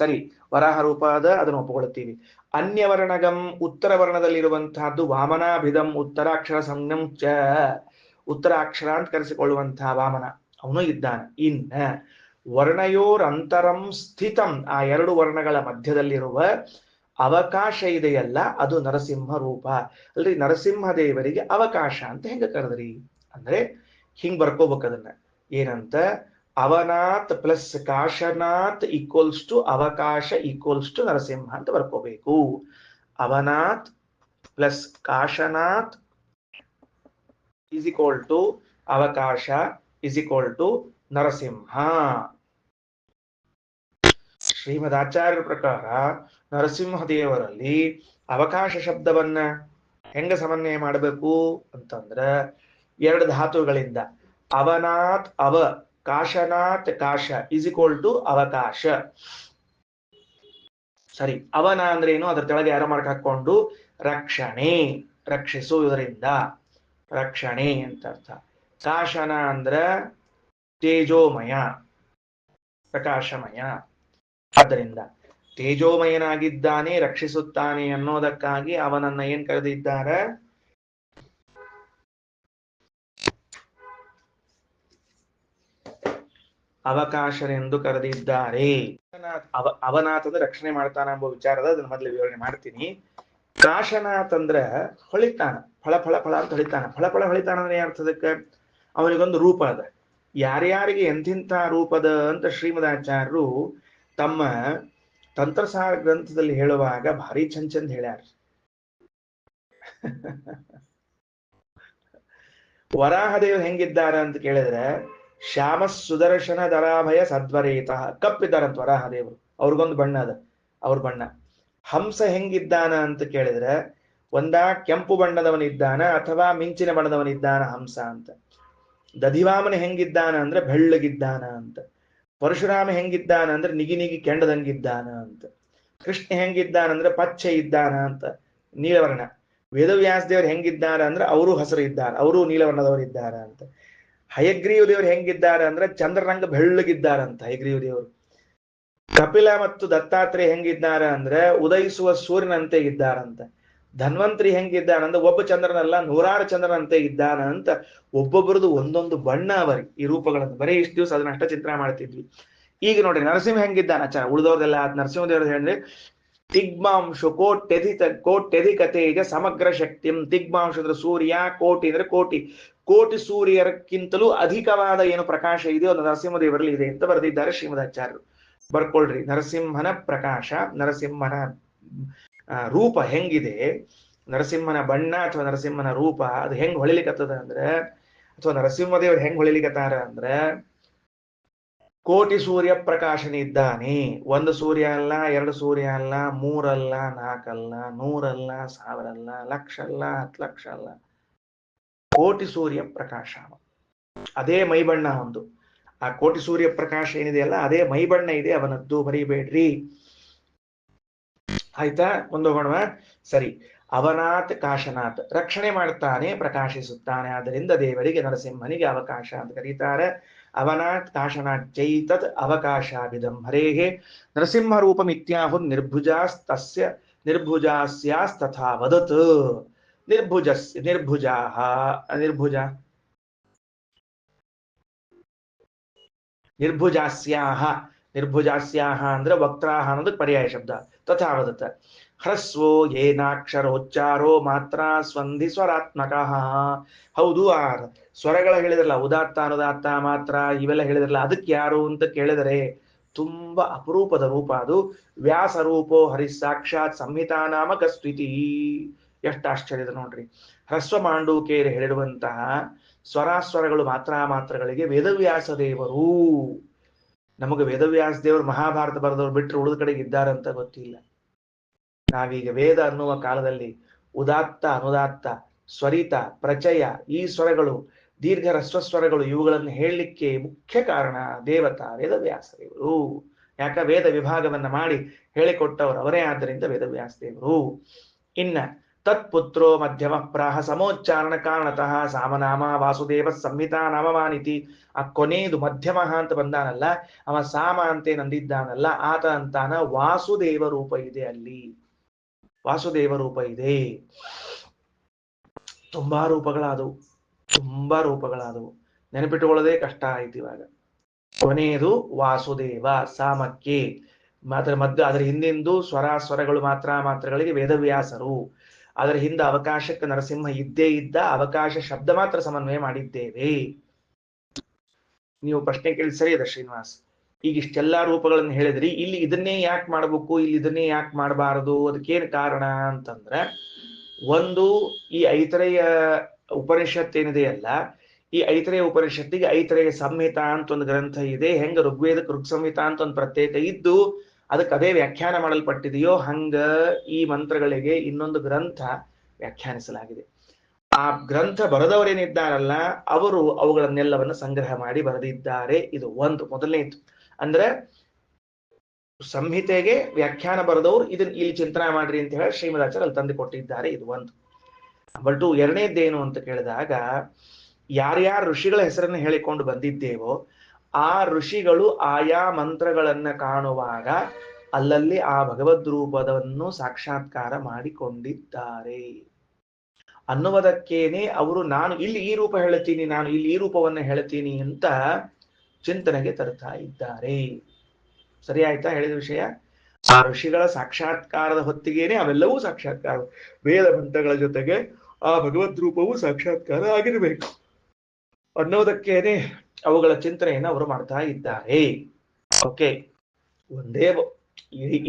ಸರಿ, ವರಾಹ ರೂಪ ಅದನ್ನು ಒಪ್ಪಿಕೊಳ್ಳುತ್ತೀವಿ. ಅನ್ಯವರ್ಣಗಂ ಉತ್ತರ ವರ್ಣದಲ್ಲಿರುವಂತಹದ್ದು ವಾಮನಾಭಿಧಂ ಉತ್ತರಾಕ್ಷರ ಸಂಜ್ಞಂ ಚ. ಉತ್ತರಾಕ್ಷರ ಅಂತ ಕರೆಸಿಕೊಳ್ಳುವಂತಹ ವಾಮನ ಅವನು ಇದ್ದಾನೆ. ಇನ್ನ ವರ್ಣಯೋರಂತರಂ ಸ್ಥಿತಂ, ಆ ಎರಡು ವರ್ಣಗಳ ಮಧ್ಯದಲ್ಲಿರುವ ಅವಕಾಶ ಇದೆಯಲ್ಲ ಅದು ನರಸಿಂಹ ರೂಪ. ಅಲ್ರಿ ನರಸಿಂಹ ದೇವರಿಗೆ ಅವಕಾಶ ಅಂತ ಹೆಂಗ ಕರೆದ್ರಿ ಅಂದ್ರೆ ಹಿಂಗ್ ಬರ್ಕೋಬೇಕು ಅದನ್ನ. ಏನಂತ, ಅವನಾಥ್ ಪ್ಲಸ್ ಕಾಶನಾಥ್ ಈಕ್ವಲ್ಸ್ ಟು ಅವಕಾಶ ಈಕ್ವಲ್ಸ್ ಟು ನರಸಿಂಹ ಅಂತ ಬರ್ಕೋಬೇಕು. ಅವನಾಥ್ ಪ್ಲಸ್ ಕಾಶನಾಥ್ ಈಸ್ ಈಕ್ವಲ್ ಟು ಅವಕಾಶ ಈಸ್ ಈಕ್ವಲ್ ಟು ನರಸಿಂಹ. ಶ್ರೀಮದ್ ಆಚಾರ್ಯರ ಪ್ರಕಾರ ನರಸಿಂಹ ದೇವರಲ್ಲಿ ಅವಕಾಶ ಶಬ್ದವನ್ನ ಹೆಂಗ ಸಮನ್ವಯ ಮಾಡಬೇಕು ಅಂತಂದ್ರ ಎರಡು ಧಾತುಗಳಿಂದ. ಅವನಾಥ್ ಅವ, ಕಾಶನಾಥ್ ಕಾಶ ಈಸ್ ಈಕ್ವಲ್ ಟು ಅವಕಾಶ. ಸರಿ, ಅವನ ಅಂದ್ರೆ ಏನು, ಅದ್ರ ಕೆಳಗೆ ಯಾರೋ ಮಾರ್ಕ್ ಹಾಕೊಂಡು ರಕ್ಷಣೆ, ರಕ್ಷಿಸುವುದರಿಂದ ರಕ್ಷಣೆ ಅಂತ ಅರ್ಥ. ಕಾಶನ ಅಂದ್ರ ತೇಜೋಮಯ, ಪ್ರಕಾಶಮಯ. ಆದ್ದರಿಂದ ತೇಜೋಮಯನಾಗಿದ್ದಾನೆ, ರಕ್ಷಿಸುತ್ತಾನೆ ಅನ್ನೋದಕ್ಕಾಗಿ ಅವನನ್ನ ಏನ್ ಕರೆದಿದ್ದಾರೆ, ಅವಕಾಶನೆಂದು ಕರೆದಿದ್ದಾರೆ. ಅವನಾಥ್ ಅಂದ್ರೆ ರಕ್ಷಣೆ ಮಾಡ್ತಾನ ಎಂಬ ವಿಚಾರದ ಅದನ್ನ ಮೊದಲು ವಿವರಣೆ ಮಾಡ್ತೀನಿ. ಕಾಶನಾಥ್ ಅಂದ್ರ ಹೊಳಿತಾನ, ಫಳ ಫಳ ಫಳ ಅಂತ ಹೊಳಿತಾನ. ಫಳ ಫಳ ಹೊಳಿತಾನ ಅಂದ್ರೆ ಅರ್ಥದಕ್ಕೆ ಅವನಿಗೊಂದು ರೂಪ ಅದ. ಯಾರ್ಯಾರಿಗೆ ಎಂಥಿಂಥ ರೂಪದ ಅಂತ ಶ್ರೀಮದಾಚಾರ್ಯರು ತಮ್ಮ ತಂತ್ರಸಾರ ಗ್ರಂಥದಲ್ಲಿ ಹೇಳುವಾಗ ಭಾರಿ ಚಂದ ಚಂದ ಹೇಳ್ಯಾರ. ವರಾಹದೇವ್ ಹೆಂಗಿದ್ದಾರೆ ಅಂತ ಕೇಳಿದ್ರೆ ಶ್ಯಾಮ ಸುದರ್ಶನ ದರಾಭಯ ಸದ್ವರೇತ, ಕಪ್ಪಿದ್ದಾರಂತ ವರಾಹದೇವರು, ಅವ್ರಿಗೊಂದು ಬಣ್ಣ ಅದ, ಅವ್ರ ಬಣ್ಣ. ಹಂಸ ಹೆಂಗಿದ್ದಾನ ಅಂತ ಕೇಳಿದ್ರೆ ಒಂದಾ ಕೆಂಪು ಬಣ್ಣದವನಿದ್ದಾನ ಅಥವಾ ಮಿಂಚಿನ ಬಣ್ಣದವನಿದ್ದಾನ ಹಂಸ ಅಂತ. ದಧಿವಾಮನ ಹೆಂಗಿದ್ದಾನ ಅಂದ್ರೆ ಬೆಳ್ಳಗಿದ್ದಾನ ಅಂತ. ಪರಶುರಾಮ ಹೆಂಗಿದ್ದಾನ ಅಂದ್ರೆ ನಿಗಿ ನಿಗಿ ಕೆಂಡದಂಗಿದ್ದಾನ ಅಂತ. ಕೃಷ್ಣ ಹೆಂಗಿದ್ದಾನ ಅಂದ್ರೆ ಪಚ್ಚೆ ಇದ್ದಾನ ಅಂತ, ನೀಲವರ್ಣ. ವೇದವ್ಯಾಸ ದೇವರು ಹೆಂಗಿದ್ದಾರೆ ಅಂದ್ರೆ ಅವರು ಹಸಿರು ಇದ್ದಾರೆ, ಅವರು ನೀಲವರ್ಣದವರು ಇದ್ದಾರೆ ಅಂತ. ಹಯಗ್ರೀವ ದೇವರು ಹೆಂಗಿದ್ದಾರೆ ಅಂದ್ರೆ ಚಂದ್ರರಂಗ ಬೆಳ್ಳಗಿದ್ದಾರಂತ ಹಯಗ್ರೀವ ದೇವರು. ಕಪಿಲ ಮತ್ತು ದತ್ತಾತ್ರೇಯ ಹೆಂಗಿದ್ದಾರೆ ಅಂದ್ರೆ ಉದಯಿಸುವ ಸೂರ್ಯನಂತೆ ಇದ್ದಾರಂತ. ಧನ್ವಂತರಿ ಹೆಂಗಿದ್ದಾನಂದ್ರೆ ಒಬ್ಬ ಚಂದ್ರನಲ್ಲ ನೂರಾರು ಚಂದ್ರನಂತೆ ಇದ್ದಾನ ಅಂತ. ಒಬ್ಬೊಬ್ಬರದು ಒಂದೊಂದು ಬಣ್ಣ ಅವರಿಗೆ ಈ ರೂಪಗಳನ್ನು. ಬರೀ ಇಷ್ಟು ದಿವಸ ಅದನ್ನ ಅಷ್ಟ ಚಿಂತನೆ ಮಾಡ್ತಿದ್ವಿ. ಈಗ ನೋಡ್ರಿ ನರಸಿಂಹ ಹೆಂಗಿದ್ದಾನ ಆಚಾರ, ಉಳಿದವ್ರದೆಲ್ಲ ನರಸಿಂಹ ದೇವರು ಹೇಳಿದ್ರೆ ತಿಗ್ಮಾಂಶು ಕೋಟ್ಯಧಿಕ ತೇಜ ಸಮಗ್ರ ಶಕ್ತಿಂ. ತಿಗ್ಮಾಂಶ ಅಂದ್ರೆ ಸೂರ್ಯ, ಕೋಟಿ ಅಂದ್ರೆ ಕೋಟಿ, ಕೋಟಿ ಸೂರ್ಯರಕ್ಕಿಂತಲೂ ಅಧಿಕವಾದ ಏನು ಪ್ರಕಾಶ ಇದೆಯೋ ಅದು ನರಸಿಂಹದೇವರಲ್ಲಿ ಇದೆ ಅಂತ ಬರೆದಿದ್ದಾರೆ ಶ್ರೀಮದಾಚಾರ್ಯರು. ಬರ್ಕೊಳ್ರಿ, ನರಸಿಂಹನ ಪ್ರಕಾಶ, ನರಸಿಂಹನ ರೂಪ ಹೆಂಗಿದೆ, ನರಸಿಂಹನ ಬಣ್ಣ ಅಥವಾ ನರಸಿಂಹನ ರೂಪ ಅದು ಹೆಂಗ್ ಹೊಳಿಲಿಕತ್ತದ ಅಂದ್ರೆ, ಅಥವಾ ನರಸಿಂಹದೇವರು ಹೆಂಗ್ ಹೊಳಿಲಿಕತ್ತಾರ ಅಂದ್ರೆ ಕೋಟಿ ಸೂರ್ಯ ಪ್ರಕಾಶನಿದ್ದಾನೆ. ಒಂದು ಸೂರ್ಯ ಅಲ್ಲ, ಎರಡು ಸೂರ್ಯ ಅಲ್ಲ, ಮೂರಲ್ಲ, ನಾಲ್ಕಲ್ಲ, ನೂರಲ್ಲ, ಸಾವಿರಲ್ಲ, ಲಕ್ಷ ಅಲ್ಲ, 10 ಲಕ್ಷ ಅಲ್ಲ, ಕೋಟಿ ಸೂರ್ಯ ಪ್ರಕಾಶ. ಅದೇ ಮೈಬಣ್ಣ ಒಂದು. ಆ ಕೋಟಿ ಸೂರ್ಯ ಪ್ರಕಾಶ ಏನಿದೆಯಲ್ಲ ಅದೇ ಮೈಬಣ್ಣ ಇದೆ ಅವನದ್ದು, ಮರಿಬೇಡ್ರಿ. ಆಯ್ತಾ, ಮುಂದೋಗೋಣ. ಸರಿ, ಅವನಾಥ್ ಕಾಶನಾಥ್ ರಕ್ಷಣೆ ಮಾಡ್ತಾನೆ, ಪ್ರಕಾಶಿಸುತ್ತಾನೆ. ಆದ್ದರಿಂದ ದೇವರಿಗೆ ನರಸಿಂಹನಿಗೆ ಅವಕಾಶ ಅಂತ ಕರೀತಾರೆ. ಅವನಾಥ್ ಕಾಶನಾಥ್ ಚೈತತ್ ಅವಕಾಶಾಭಿಧಂ ಹರೇಹೇ ನರಸಿಂಹ ರೂಪಮಿತ್ಯಾಹು ನಿರ್ಭುಜಾಸ್ತಸ್ಯ ನಿರ್ಭುಜಾಸ್ಯಾಸ್ತಥಾ ವದತ್. ನಿರ್ಭುಜಸ್ಯ ನಿರ್ಭುಜಾಹ ನಿರ್ಭುಜಾಸ್ಯಾಹ ನಿರ್ಭುಜಾಸ್ಯಾಹ ಅಂದ್ರೆ ವಕ್ತ್ರಾಹ ಅನ್ನೋದಕ್ಕೆ ಪರ್ಯಾಯ ಶಬ್ದ. ತಥಾ ವದತ್ ಹ್ರಸ್ವೋ ಏನಾಕ್ಷರೋಚ್ಚಾರೋ ಮಾತ್ರ ಸ್ವಂಧಿ ಸ್ವರಾತ್ಮಕ. ಹೌದು, ಆ ಸ್ವರಗಳ ಹೇಳಿದ್ರಲ್ಲ, ಉದಾತ್ತ ಅನುದಾತ್ತ ಮಾತ್ರ ಇವೆಲ್ಲ ಹೇಳಿದ್ರಲ್ಲ, ಅದಕ್ಕೆ ಯಾರು ಅಂತ ಕೇಳಿದರೆ ತುಂಬಾ ಅಪರೂಪದ ರೂಪ ಅದು. ವ್ಯಾಸ ರೂಪೋ ಹರಿ ಸಾಕ್ಷಾತ್ ಸಂಹಿತಾ ನಾಮಕ ಸ್ಥಿತಿ. ಎಷ್ಟು ಆಶ್ಚರ್ಯದ ನೋಡ್ರಿ. ಹ್ರಸ್ವ ಮಾಂಡೂಕೇರಿ ಹೇಳಿರುವಂತಹ ಸ್ವರಾಸ್ವರಗಳು ಮಾತ್ರಗಳಿಗೆ ವೇದವ್ಯಾಸ ದೇವರು. ನಮಗೆ ವೇದವ್ಯಾಸ ದೇವರು ಮಹಾಭಾರತ ಬರೆದವ್ರು ಬಿಟ್ಟರೆ ಉಳಿದ ಕಡೆಗೆ ಇದ್ದಾರಂತ ಗೊತ್ತಿಲ್ಲ. ನಾವೀಗ ವೇದ ಅನ್ನುವ ಕಾಲದಲ್ಲಿ ಉದಾತ್ತ ಅನುದಾತ್ತ ಸ್ವರಿತ ಪ್ರಚಯ ಈ ಸ್ವರಗಳು ದೀರ್ಘ ಹ್ರಸ್ವ ಸ್ವರಗಳು ಇವುಗಳನ್ನು ಹೇಳಲಿಕ್ಕೆ ಮುಖ್ಯ ಕಾರಣ ದೇವತಾ ವೇದವ್ಯಾಸ ದೇವರು. ಯಾಕ ವೇದ ವಿಭಾಗವನ್ನ ಮಾಡಿ ಹೇಳಿಕೊಟ್ಟವರು ಅವರೇ, ಆದ್ದರಿಂದ ವೇದವ್ಯಾಸ ದೇವರು. ಇನ್ನ ತತ್ಪುತ್ರೋ ಮಧ್ಯಮ ಪ್ರಾಹ ಸಮೋಚ್ಚಾರಣ ಕಾರಣತಃ ಸಾಮನಾಮ ವಾಸುದೇವ ಸಂಹಿತಾ ನಾಮಮಾನಿತಿ. ಆ ಕೊನೆಯದು ಮಧ್ಯಮ ಅಂತ ಬಂದಾನಲ್ಲ, ಅವ ಸಾಮ ಅಂತೇನಂದಿದ್ದಾನಲ್ಲ ಆತ ಅಂತಾನ ವಾಸುದೇವ ರೂಪ ಇದೆ ಅಲ್ಲಿ, ವಾಸುದೇವ ರೂಪ ಇದೆ. ತುಂಬಾ ರೂಪಗಳಾದವು, ನೆನಪಿಟ್ಟುಕೊಳ್ಳೋದೇ ಕಷ್ಟ ಆಯ್ತು ಇವಾಗ. ಕೊನೆಯದು ವಾಸುದೇವ, ಸಾಮಕ್ಕೆ ಅದರ ಹಿಂದಿಂದು ಸ್ವರಗಳು ಮಾತ್ರಗಳಿಗೆ ವೇದವ್ಯಾಸರು. ಅದರ ಹಿಂದೆ ಅವಕಾಶಕ್ಕೆ ನರಸಿಂಹ ಇದ್ದೇ ಇದ್ದ, ಅವಕಾಶ ಶಬ್ದ ಮಾತ್ರ ಸಮನ್ವಯ ಮಾಡಿದ್ದೇವೆ. ನೀವು ಪ್ರಶ್ನೆ ಕೇಳಿ ಸರಿ ಇದೆ ಶ್ರೀನಿವಾಸ್. ಈಗ ಇಷ್ಟೆಲ್ಲಾ ರೂಪಗಳನ್ನು ಹೇಳಿದ್ರಿ, ಇಲ್ಲಿ ಇದನ್ನೇ ಯಾಕೆ ಮಾಡ್ಬೇಕು, ಇಲ್ಲಿ ಇದನ್ನೇ ಯಾಕೆ ಮಾಡಬಾರದು, ಅದಕ್ಕೇನು ಕಾರಣ ಅಂತಂದ್ರೆ, ಒಂದು ಈ ಐತರೇಯ ಉಪನಿಷತ್ ಏನಿದೆಯಲ್ಲ, ಈ ಐತರೇಯ ಉಪನಿಷತ್ತಿಗೆ ಐತರೇಯ ಸಂಹಿತ ಅಂತ ಒಂದು ಗ್ರಂಥ ಇದೆ. ಹೆಂಗ ಋಗ್ವೇದಕ್ಕೆ ಋಗ್ ಸಂಹಿತ ಅಂತ ಒಂದು ಪ್ರತ್ಯೇಕ ಇದ್ದು ಅದಕ್ಕೆ ಅದೇ ವ್ಯಾಖ್ಯಾನ ಮಾಡಲ್ಪಟ್ಟಿದೆಯೋ ಹಂಗ ಈ ಮಂತ್ರಗಳಿಗೆ ಇನ್ನೊಂದು ಗ್ರಂಥ ವ್ಯಾಖ್ಯಾನಿಸಲಾಗಿದೆ. ಆ ಗ್ರಂಥ ಬರೆದವರೇನಿದ್ದಾರಲ್ಲ ಅವರು ಅವುಗಳನ್ನೆಲ್ಲವನ್ನು ಸಂಗ್ರಹ ಮಾಡಿ ಬರೆದಿದ್ದಾರೆ. ಇದು ಒಂದು ಮೊದಲನೇದು. ಅಂದ್ರೆ ಸಂಹಿತೆಗೆ ವ್ಯಾಖ್ಯಾನ ಬರೆದವರು ಇದನ್ನ ಇಲ್ಲಿ ಚಿಂತನೆ ಮಾಡ್ರಿ ಅಂತ ಹೇಳಿ ಶ್ರೀಮದಾಚಾರ್ಯ ಅಲ್ಲಿ ತಂದು ಕೊಟ್ಟಿದ್ದಾರೆ. ಇದು ಒಂದು. ನಂಬರ್ 2, ಎರಡನೇದ್ದೇನು ಅಂತ ಕೇಳಿದಾಗ, ಯಾರ್ಯಾರ ಋಷಿಗಳ ಹೆಸರನ್ನು ಹೇಳಿಕೊಂಡು ಬಂದಿದ್ದೇವೋ ಆ ಋಷಿಗಳು ಆಯಾ ಮಂತ್ರಗಳನ್ನ ಕಾಣುವಾಗ ಅಲ್ಲಲ್ಲಿ ಆ ಭಗವದ್ ರೂಪವನ್ನು ಸಾಕ್ಷಾತ್ಕಾರ ಮಾಡಿಕೊಂಡಿದ್ದಾರೆ ಅನ್ನುವುದಕ್ಕೇನೆ ಅವರು ನಾನು ಇಲ್ಲಿ ಈ ರೂಪ ಹೇಳ್ತೀನಿ, ನಾನು ಇಲ್ಲಿ ಈ ರೂಪವನ್ನು ಹೇಳ್ತೀನಿ ಅಂತ ಚಿಂತನೆಗೆ ತರ್ತಾ ಇದ್ದಾರೆ. ಸರಿ ಆಯ್ತಾ ಹೇಳಿದ ವಿಷಯ? ಆ ಋಷಿಗಳ ಸಾಕ್ಷಾತ್ಕಾರದ ಹೊತ್ತಿಗೇನೆ ಅವೆಲ್ಲವೂ ಸಾಕ್ಷಾತ್ಕಾರ, ವೇದ ಮಂತ್ರಗಳ ಜೊತೆಗೆ ಆ ಭಗವದ್ ರೂಪವು ಸಾಕ್ಷಾತ್ಕಾರ ಆಗಿರಬೇಕು ಅನ್ನೋದಕ್ಕೇನೆ ಅವುಗಳ ಚಿಂತನೆಯನ್ನು ಅವರು ಮಾಡ್ತಾ ಇದ್ದಾರೆ. ಓಕೆ,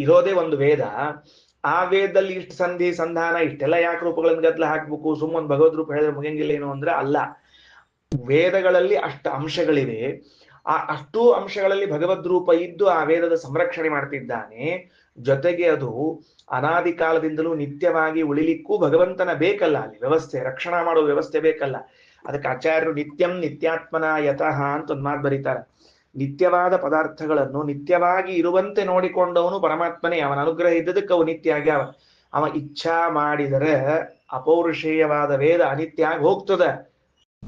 ಇರೋದೇ ಒಂದು ವೇದ. ಆ ವೇದದಲ್ಲಿ ಇಷ್ಟು ಸಂಧಿ ಸಂಧಾನ ಇಷ್ಟೆಲ್ಲ ಯಾಕೆ ರೂಪಗಳನ್ನು ಗದ್ದಲ ಹಾಕ್ಬೇಕು, ಸುಮ್ಮನೆ ಭಗವದ್ ರೂಪ ಹೇಳಿದ್ರೆ ಮುಗಿಯಂಗಿಲ್ಲ ಏನು ಅಂದ್ರೆ ಅಲ್ಲ. ವೇದಗಳಲ್ಲಿ ಅಷ್ಟು ಅಂಶಗಳಿವೆ. ಆ ಅಷ್ಟು ಅಂಶಗಳಲ್ಲಿ ಭಗವದ್ ರೂಪ ಇದ್ದು ಆ ವೇದದ ಸಂರಕ್ಷಣೆ ಮಾಡ್ತಿದ್ದಾನೆ. ಜೊತೆಗೆ ಅದು ಅನಾದಿ ಕಾಲದಿಂದಲೂ ನಿತ್ಯವಾಗಿ ಉಳಿಲಿಕ್ಕೂ ಭಗವಂತನ ಬೇಕಲ್ಲ, ಅಲ್ಲಿ ವ್ಯವಸ್ಥೆ, ರಕ್ಷಣಾ ಮಾಡುವ ವ್ಯವಸ್ಥೆ ಬೇಕಲ್ಲ. ಅದಕ್ಕೆ ಆಚಾರ್ಯರು ನಿತ್ಯಂ ನಿತ್ಯಾತ್ಮನ ಯತಃ ಅಂತ ಒಂದು ಮಾತು ಬರೀತಾರೆ. ನಿತ್ಯವಾದ ಪದಾರ್ಥಗಳನ್ನು ನಿತ್ಯವಾಗಿ ಇರುವಂತೆ ನೋಡಿಕೊಂಡವನು ಪರಮಾತ್ಮನೇ. ಅವನ ಅನುಗ್ರಹ ಇದ್ದದಕ್ಕೆ ಅವು ನಿತ್ಯ ಆಗ್ಯಾವ. ಅವ ಇಚ್ಛಾ ಮಾಡಿದರೆ ಅಪೌರುಷೇಯವಾದ ವೇದ ಅನಿತ್ಯ ಆಗಿ ಹೋಗ್ತದ.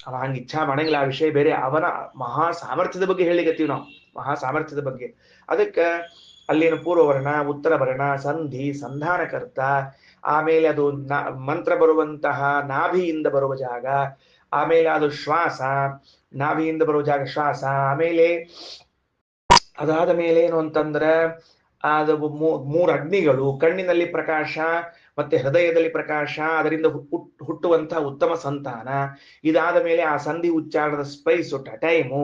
ಅವ ಹಂಗ ಇಚ್ಛಾ ಮಾಡಂಗಿಲ್ಲ, ಆ ವಿಷಯ ಬೇರೆ. ಅವನ ಮಹಾ ಸಾಮರ್ಥ್ಯದ ಬಗ್ಗೆ ಹೇಳಿಕತ್ತೀವಿ ನಾವು, ಮಹಾ ಸಾಮರ್ಥ್ಯದ ಬಗ್ಗೆ. ಅದಕ್ಕೆ ಅಲ್ಲಿನ ಪೂರ್ವವರ್ಣ, ಉತ್ತರ ವರ್ಣ, ಸಂಧಿ, ಸಂಧಾನಕರ್ತ, ಆಮೇಲೆ ಅದು ಮಂತ್ರ ಬರುವಂತಹ ನಾಭಿಯಿಂದ ಬರುವ ಜಾಗ, ಆಮೇಲೆ ಅದು ಶ್ವಾಸ, ನಾಭಿಯಿಂದ ಬರುವ ಜಾಗ ಶ್ವಾಸ, ಆಮೇಲೆ ಅದಾದ ಮೇಲೆ ಏನು ಅಂತಂದ್ರೆ ಅದು 3 ಅಗ್ನಿಗಳು, ಕಣ್ಣಿನಲ್ಲಿ ಪ್ರಕಾಶ ಮತ್ತೆ ಹೃದಯದಲ್ಲಿ ಪ್ರಕಾಶ, ಅದರಿಂದ ಹುಟ್ಟುವಂತಹ ಉತ್ತಮ ಸಂತಾನ. ಇದಾದ ಮೇಲೆ ಆ ಸಂಧಿ ಉಚ್ಚಾರಣದ ಸ್ಪೈಸು ಟೈಮು,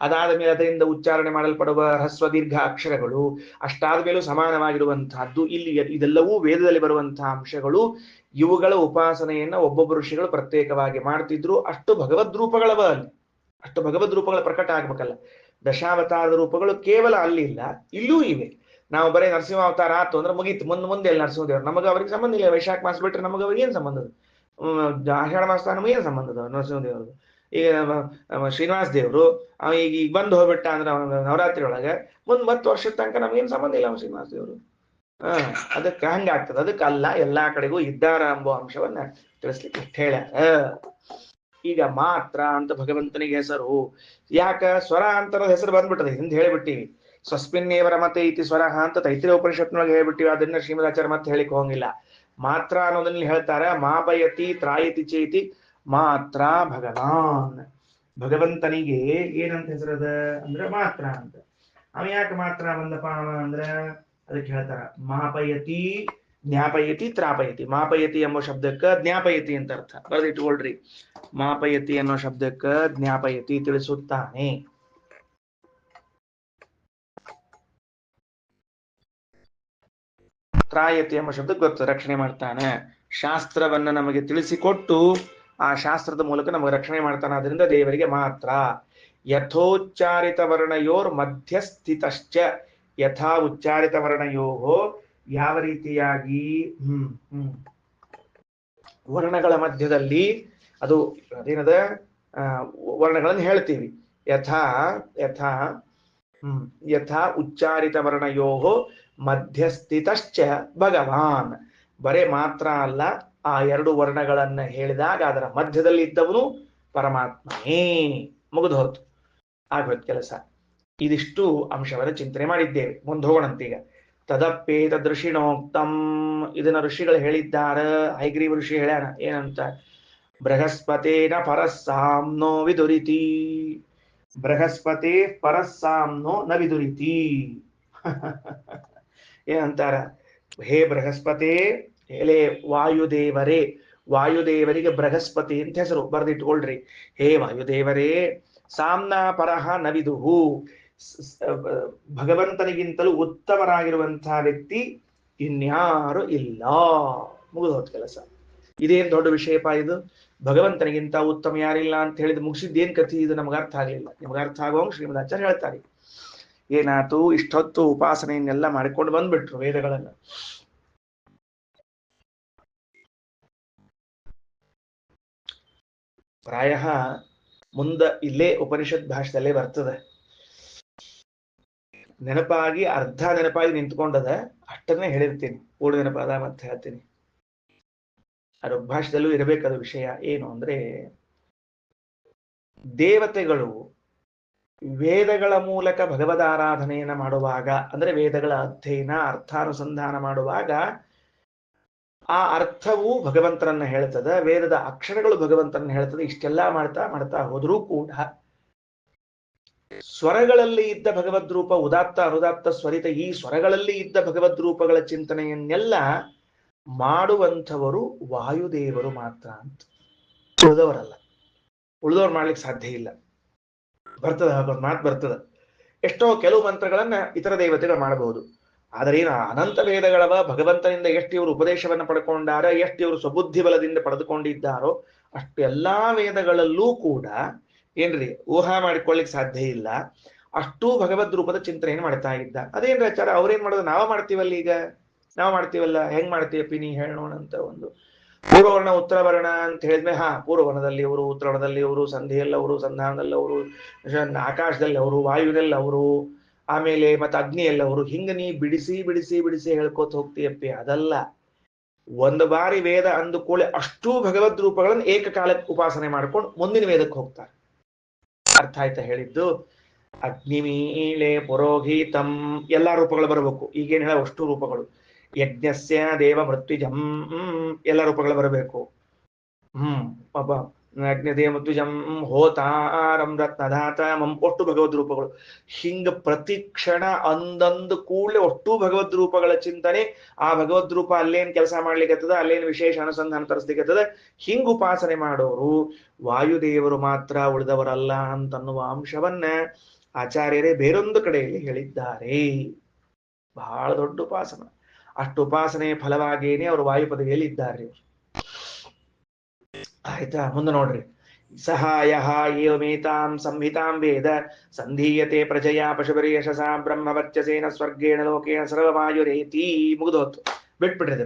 ಅದಾದ ಮೇಲೆ ಅದರಿಂದ ಉಚ್ಚಾರಣೆ ಮಾಡಲ್ಪಡುವ ಹ್ರಸ್ವ ದೀರ್ಘ ಅಕ್ಷರಗಳು, ಅಷ್ಟಾದ ಮೇಲೂ ಸಮಾನವಾಗಿರುವಂತಹದ್ದು. ಇಲ್ಲಿ ಇದೆಲ್ಲವೂ ವೇದದಲ್ಲಿ ಬರುವಂತಹ ಅಂಶಗಳು. ಇವುಗಳ ಉಪಾಸನೆಯನ್ನ ಒಬ್ಬೊಬ್ಬ ಋಷಿಗಳು ಪ್ರತ್ಯೇಕವಾಗಿ ಮಾಡ್ತಿದ್ರು. ಅಷ್ಟು ಭಗವದ್ ರೂಪಗಳವ ಅಲ್ಲಿ, ಅಷ್ಟು ಭಗವದ್ ರೂಪಗಳ ಪ್ರಕಟ ಆಗ್ಬೇಕಲ್ಲ. ದಶಾವತಾರದ ರೂಪಗಳು ಕೇವಲ ಅಲ್ಲಿ ಇಲ್ಲ, ಇಲ್ಲೂ ಇವೆ. ನಾವು ಬರೀ ನರಸಿಂಹಾವತಾರ ಆತು ಅಂದ್ರೆ ಮುಗೀತು, ಮುಂದೆ ಎಲ್ಲ ನರಸಿಂಹದೇವ್ರು, ನಮಗೆ ಅವ್ರಿಗೆ ಸಂಬಂಧ ಇಲ್ಲ. ವೈಶಾಖ ಮಾಸ ಬಿಟ್ರೆ ನಮಗೆ ಅವ್ರಿಗೆ ಏನ್ ಸಂಬಂಧ? ಆಷಾಢ ಮಾಸ ನಮಗೆ ಏನ್ ಸಂಬಂಧದ ನರಸಿಂಹದೇವ್ರದ್ದು? ಈಗ ಶ್ರೀನಿವಾಸ ದೇವರು ಈಗ ಬಂದು ಹೋಗ್ಬಿಟ್ಟ ಅಂದ್ರೆ ನವರಾತ್ರಿ ಒಳಗೆ ಮತ್ತೆ ವರ್ಷದ ತನಕ ನಮ್ಗೇನ್ ಸಂಬಂಧ ಇಲ್ಲ ಶ್ರೀನಿವಾಸ ದೇವರು. ಅದಕ್ಕೆ ಹಂಗಾಗ್ತದೆ. ಅದಕ್ಕೆ ಅಲ್ಲ, ಎಲ್ಲಾ ಕಡೆಗೂ ಇದ್ದಾರ ಎಂಬ ಅಂಶವನ್ನ ತಿಳಿಸ್ಲಿಕ್ಕೆ ಹೇಳ್ಯಾರ. ಈಗ ಮಾತ್ರ ಅಂತ ಭಗವಂತನಿಗೆ ಹೆಸರು. ಯಾಕ? ಸ್ವರ ಅಂತರದ ಹೆಸರು ಬಂದ್ಬಿಟ್ಟದೆ, ಹಿಂದೆ ಹೇಳಿಬಿಟ್ಟಿವಿ. ಸ್ವಸ್ಮಿನ್ನೇವ ರಮತೆ ಇತಿ ಸ್ವರ ಅಂತ ತೈತ್ರಿಯ ಉಪನಿಷತ್ನೊಳಗೆ ಹೇಳ್ಬಿಟ್ಟಿವಿ. ಅದನ್ನ ಶ್ರೀಮದಾಚಾರ್ಯ ಮತ್ತೆ ಹೇಳಿಕ್ ಹೋಗಿಲ್ಲ. ಮಾತ್ರ ಅನ್ನೋದನ್ನ ಹೇಳ್ತಾರ. ಮಾಪಯತಿ ತ್ರಾಯತಿ ಚೇತಿ ಮಾತ್ರ ಭಗವಾನ್. ಭಗವಂತನಿಗೆ ಏನಂತ ಹೆಸರದ ಅಂದ್ರೆ ಮಾತ್ರ ಅಂತ. ಅವ ಯಾಕೆ ಮಾತ್ರ ಬಂದಪ್ಪ ಅಂದ್ರೆ ಅದಕ್ಕೆ ಹೇಳ್ತಾರ ಮಾಪಯತಿ, ಜ್ಞಾಪಯತಿ, ತ್ರಾಪಯತಿ. ಮಾಪಯತಿ ಎಂಬ ಶಬ್ದಕ್ಕ ಜ್ಞಾಪಯತಿ ಅಂತ ಅರ್ಥ, ಬರೆದಿಟ್ಕೊಳ್ರಿ. ಮಾಪಯತಿ ಅನ್ನೋ ಶಬ್ದಕ್ಕ ಜ್ಞಾಪಯತಿ, ತಿಳಿಸುತ್ತಾನೆ. ತ್ರಾಯತಿ ಎಂಬ ಶಬ್ದಕ್ಕೆ ಗೊತ್ತು, ರಕ್ಷಣೆ ಮಾಡ್ತಾನೆ. ಶಾಸ್ತ್ರವನ್ನ ನಮಗೆ ತಿಳಿಸಿಕೊಟ್ಟು ಆ ಶಾಸ್ತ್ರದ ಮೂಲಕ ನಮಗೆ ರಕ್ಷಣೆ ಮಾಡ್ತಾನೆ. ಅದರಿಂದ ದೇವರಿಗೆ ಮಾತ್ರ. ಯಥೋಚ್ಚಾರಿತ ವರ್ಣಯೋರ್ ಮಧ್ಯಸ್ಥಿತಶ್ಚ. ಯಥಾ ಉಚ್ಚಾರಿತ ವರ್ಣಯೋಹೋ, ಯಾವ ರೀತಿಯಾಗಿ ವರ್ಣಗಳ ಮಧ್ಯದಲ್ಲಿ ಅದು ಅದೇನದ ವರ್ಣಗಳನ್ನು ಹೇಳ್ತೀವಿ. ಯಥಾ ಯಥಾ ಯಥಾ ಉಚ್ಚಾರಿತ ವರ್ಣಯೋಹೋ ಮಧ್ಯಸ್ಥಿತಶ್ಚ ಭಗವಾನ್. ಬರೇ ಮಾತ್ರ ಅಲ್ಲ, ಆ 2 ವರ್ಣಗಳನ್ನ ಹೇಳಿದಾಗ ಅದರ ಮಧ್ಯದಲ್ಲಿ ಇದ್ದವನು ಪರಮಾತ್ಮನೇ. ಮುಗಿದು ಹೋಯ್ತು, ಆಗೋಯ್ತು ಕೆಲಸ. ಇದಿಷ್ಟು ಅಂಶವನ್ನು ಚಿಂತನೆ ಮಾಡಿದ್ದೇವೆ. ಮುಂದೆ ಹೋಗೋಣಂತೀಗ. ತದಪ್ಪೇತ ಋಷಿಣೋಕ್ತಂ, ಇದನ್ನ ಋಷಿಗಳು ಹೇಳಿದ್ದಾರ. ಹೈಗ್ರೀವ ಋಷಿ ಹೇಳ್ಯಾನ ಏನಂತ? ಬೃಹಸ್ಪತೇನ ಪರಸ್ಸಾಮ್ನೋ ವಿದುರಿತಿ. ಬೃಹಸ್ಪತಿ ಪರಸ್ಸಾಮ್ನೋ ನ ವಿದುರಿತಿ. ಏನಂತಾರ, ಹೇ ಬೃಹಸ್ಪತಿ, ಎಲೆ ವಾಯುದೇವರೇ, ವಾಯುದೇವರಿಗೆ ಬೃಹಸ್ಪತಿ ಅಂತ ಹೆಸರು ಬರೆದಿಟ್ಕೊಳ್ರಿ. ಹೇ ವಾಯುದೇವರೇ, ಸಾಮ್ನಾ ಪರಹ ನವಿದುಹು, ಭಗವಂತನಿಗಿಂತಲೂ ಉತ್ತಮರಾಗಿರುವಂತಹ ವ್ಯಕ್ತಿ ಇನ್ಯಾರು ಇಲ್ಲ. ಮುಗಿದೋದ್ ಕೆಲಸ. ಇದೇನ್ ದೊಡ್ಡ ವಿಷಯಪ ಇದು, ಭಗವಂತನಿಗಿಂತ ಉತ್ತಮ ಯಾರಿಲ್ಲ ಅಂತ ಹೇಳಿದ್ ಮುಗಿಸಿದ್ದೇನ್ ಕಥೆ ಇದು, ನಮ್ಗೆ ಅರ್ಥ ಆಗ್ಲಿಲ್ಲ. ನಿಮ್ಗೆ ಅರ್ಥ ಆಗುವಂಗ ಶ್ರೀಮದಾಚಾರ್ಯ ಹೇಳ್ತಾರೆ. ಏನಾಯ್ತು, ಇಷ್ಟೊತ್ತು ಉಪಾಸನೆಯನ್ನೆಲ್ಲ ಮಾಡಿಕೊಂಡು ಬಂದ್ಬಿಟ್ರು ವೇದಗಳನ್ನ. ಪ್ರಾಯ ಮುಂದ ಇಲ್ಲೇ ಉಪನಿಷತ್ ಭಾಷೆದಲ್ಲೇ ಬರ್ತದೆ, ನೆನಪಾಗಿ ಅರ್ಧ ನೆನಪಾಗಿ ನಿಂತ್ಕೊಂಡದ, ಅಷ್ಟನ್ನೇ ಹೇಳಿರ್ತೀನಿ, ಪೂರ್ಣ ನೆನಪಾದ ಮತ್ತೆ ಹೇಳ್ತೀನಿ. ಅದು ಭಾಷೆದಲ್ಲೂ ಇರಬೇಕದ ವಿಷಯ. ಏನು ಅಂದ್ರೆ, ದೇವತೆಗಳು ವೇದಗಳ ಮೂಲಕ ಭಗವದ್ ಆರಾಧನೆಯನ್ನ ಮಾಡುವಾಗ, ಅಂದ್ರೆ ವೇದಗಳ ಅಧ್ಯಯನ ಅರ್ಥಾನುಸಂಧಾನ ಮಾಡುವಾಗ ಆ ಅರ್ಥವು ಭಗವಂತನನ್ನ ಹೇಳ್ತದ, ವೇದದ ಅಕ್ಷರಗಳು ಭಗವಂತನನ್ನ ಹೇಳ್ತದೆ. ಇಷ್ಟೆಲ್ಲ ಮಾಡ್ತಾ ಮಾಡ್ತಾ ಹೋದ್ರೂ ಕೂಡ ಸ್ವರಗಳಲ್ಲಿ ಇದ್ದ ಭಗವದ್ ರೂಪ, ಉದಾತ್ತ ಅನುದಾತ್ತ ಸ್ವರಿತ, ಈ ಸ್ವರಗಳಲ್ಲಿ ಇದ್ದ ಭಗವದ್ ರೂಪಗಳ ಚಿಂತನೆಯನ್ನೆಲ್ಲ ಮಾಡುವಂಥವರು ವಾಯುದೇವರು ಮಾತ್ರ ಅಂತ, ಉಳಿದವರಲ್ಲ. ಉಳಿದವ್ರು ಮಾಡ್ಲಿಕ್ಕೆ ಸಾಧ್ಯ ಇಲ್ಲ. ಬರ್ತದ, ಹಾಗೊಂದು ಮಾತು ಬರ್ತದ. ಎಷ್ಟೋ ಕೆಲವು ಮಂತ್ರಗಳನ್ನ ಇತರ ದೇವತೆಗಳು ಮಾಡಬಹುದು, ಆದರೆ ಏನು ಅನಂತ ವೇದಗಳವ, ಭಗವಂತನಿಂದ ಎಷ್ಟು ಇವರು ಉಪದೇಶವನ್ನು ಪಡ್ಕೊಂಡಾರ, ಎಷ್ಟು ಇವರು ಸ್ವಬುದ್ಧಿ ಬಲದಿಂದ ಪಡೆದುಕೊಂಡಿದ್ದಾರೋ ಅಷ್ಟು ಎಲ್ಲಾ ವೇದಗಳಲ್ಲೂ ಕೂಡ ಏನ್ರಿ ಊಹಾ ಮಾಡಿಕೊಳ್ಳಿಕ್ ಸಾಧ್ಯ ಇಲ್ಲ. ಅಷ್ಟೂ ಭಗವದ್ ರೂಪದ ಚಿಂತನೆಯನ್ನು ಮಾಡ್ತಾ ಇದ್ದ. ಅದೇನ್ರಿ ಆಚಾರ, ಅವ್ರೇನ್ ಮಾಡೋದು, ನಾವ ಮಾಡ್ತೀವಲ್ಲ, ಈಗ ನಾವು ಮಾಡ್ತೀವಲ್ಲ, ಹೆಂಗ್ ಮಾಡ್ತೀಯಪ್ಪಿ ನೀ ಹೇಳೋಣ ಅಂತ. ಒಂದು ಪೂರ್ವವರ್ಣ ಉತ್ತರ ವರ್ಣ ಅಂತ ಹೇಳಿದ್ಮೇಲೆ, ಹಾ ಪೂರ್ವವರ್ಣದಲ್ಲಿ ಅವರು, ಉತ್ತರವರ್ಣದಲ್ಲಿ ಅವರು, ಸಂಧಿಯಲ್ಲಿ ಅವರು, ಸಂಧಾನದಲ್ಲಿ ಅವರು, ಆಕಾಶದಲ್ಲಿ ಅವರು, ವಾಯುವಿನಲ್ಲಿ ಅವರು, ಆಮೇಲೆ ಮತ್ತೆ ಅಗ್ನಿಯಲ್ಲಿ ಅವರು, ಹಿಂಗ ನೀ ಬಿಡಿಸಿ ಬಿಡಿಸಿ ಬಿಡಿಸಿ ಹೇಳ್ಕೋತ ಹೋಗ್ತೀಯಪ್ಪಿ. ಅದಲ್ಲ, ಒಂದು ಬಾರಿ ವೇದ ಅಂದು ಕೂಳೆ ಅಷ್ಟೂ ಭಗವದ್ ರೂಪಗಳನ್ನು ಏಕಕಾಲಕ್ಕೆ ಉಪಾಸನೆ ಮಾಡ್ಕೊಂಡು ಮುಂದಿನ ವೇದಕ್ಕೆ ಹೋಗ್ತಾರೆ. ಅರ್ಥ ಆಯ್ತಾ ಹೇಳಿದ್ದು? ಅಗ್ನಿಮೀಳೆ ಪುರೋಹಿತಂ ಎಲ್ಲಾ ರೂಪಗಳು ಬರಬೇಕು. ಈಗೇನ್ ಹೇಳ ಅಷ್ಟು ರೂಪಗಳು, ಯಜ್ಞಸ್ಯ ದೇವ ಮೃತ್ಯುಜಂ ಎಲ್ಲ ರೂಪಗಳು ಬರಬೇಕು. ಪಾಪ ಅಗ್ನಿದೇವ ಮೃತ್ಯುಜಂ ಹೋತಾರಂ ರತ್ನಧಾತ ಅಷ್ಟು ಭಗವದ್ ರೂಪಗಳು. ಹಿಂಗ ಪ್ರತಿ ಕ್ಷಣ ಅಂದಂದು ಕೂಡಲೇ ಅಷ್ಟು ಭಗವದ್ ರೂಪಗಳ ಚಿಂತನೆ. ಆ ಭಗವದ್ ರೂಪ ಅಲ್ಲೇನ್ ಕೆಲಸ ಮಾಡ್ಲಿಕ್ಕತ್ತದ, ಅಲ್ಲೇನ್ ವಿಶೇಷ ಅನುಸಂಧಾನ ತರಿಸ್ಲಿಕ್ಕತ್ತದ. ಹಿಂಗ್ ಉಪಾಸನೆ ಮಾಡೋರು ವಾಯುದೇವರು ಮಾತ್ರ, ಉಳಿದವರಲ್ಲ ಅಂತನ್ನುವ ಅಂಶವನ್ನ ಆಚಾರ್ಯರೇ ಬೇರೊಂದು ಕಡೆಯಲ್ಲಿ ಹೇಳಿದ್ದಾರೆ. ಬಹಳ ದೊಡ್ಡ ಉಪಾಸನ. ಅಷ್ಟು ಉಪಾಸನೆಯ ಫಲವಾಗೇನೆ ಅವರು ವಾಯು ಪದವಿಯಲ್ಲಿ ಇದ್ದಾರೆ. ಆಯ್ತಾ, ಮುಂದೆ ನೋಡ್ರಿ. ಸಹಾಯ ಏವಮೇತಾಂ ಸಂಹಿತಾಂ ವೇದ ಸಂಧೀಯತೆ ಪ್ರಜೆಯ ಪಶುಪರಿ ಯಶಸಾ ಬ್ರಹ್ಮವರ್ಚಸೇನ ಸ್ವರ್ಗೇಣ ಲೋಕೇನ ಸರ್ವವಾಯುರೇತಿ. ಮುಗಿದು ಹೊತ್ತು ಬಿಟ್ಬಿಡ್ರಿ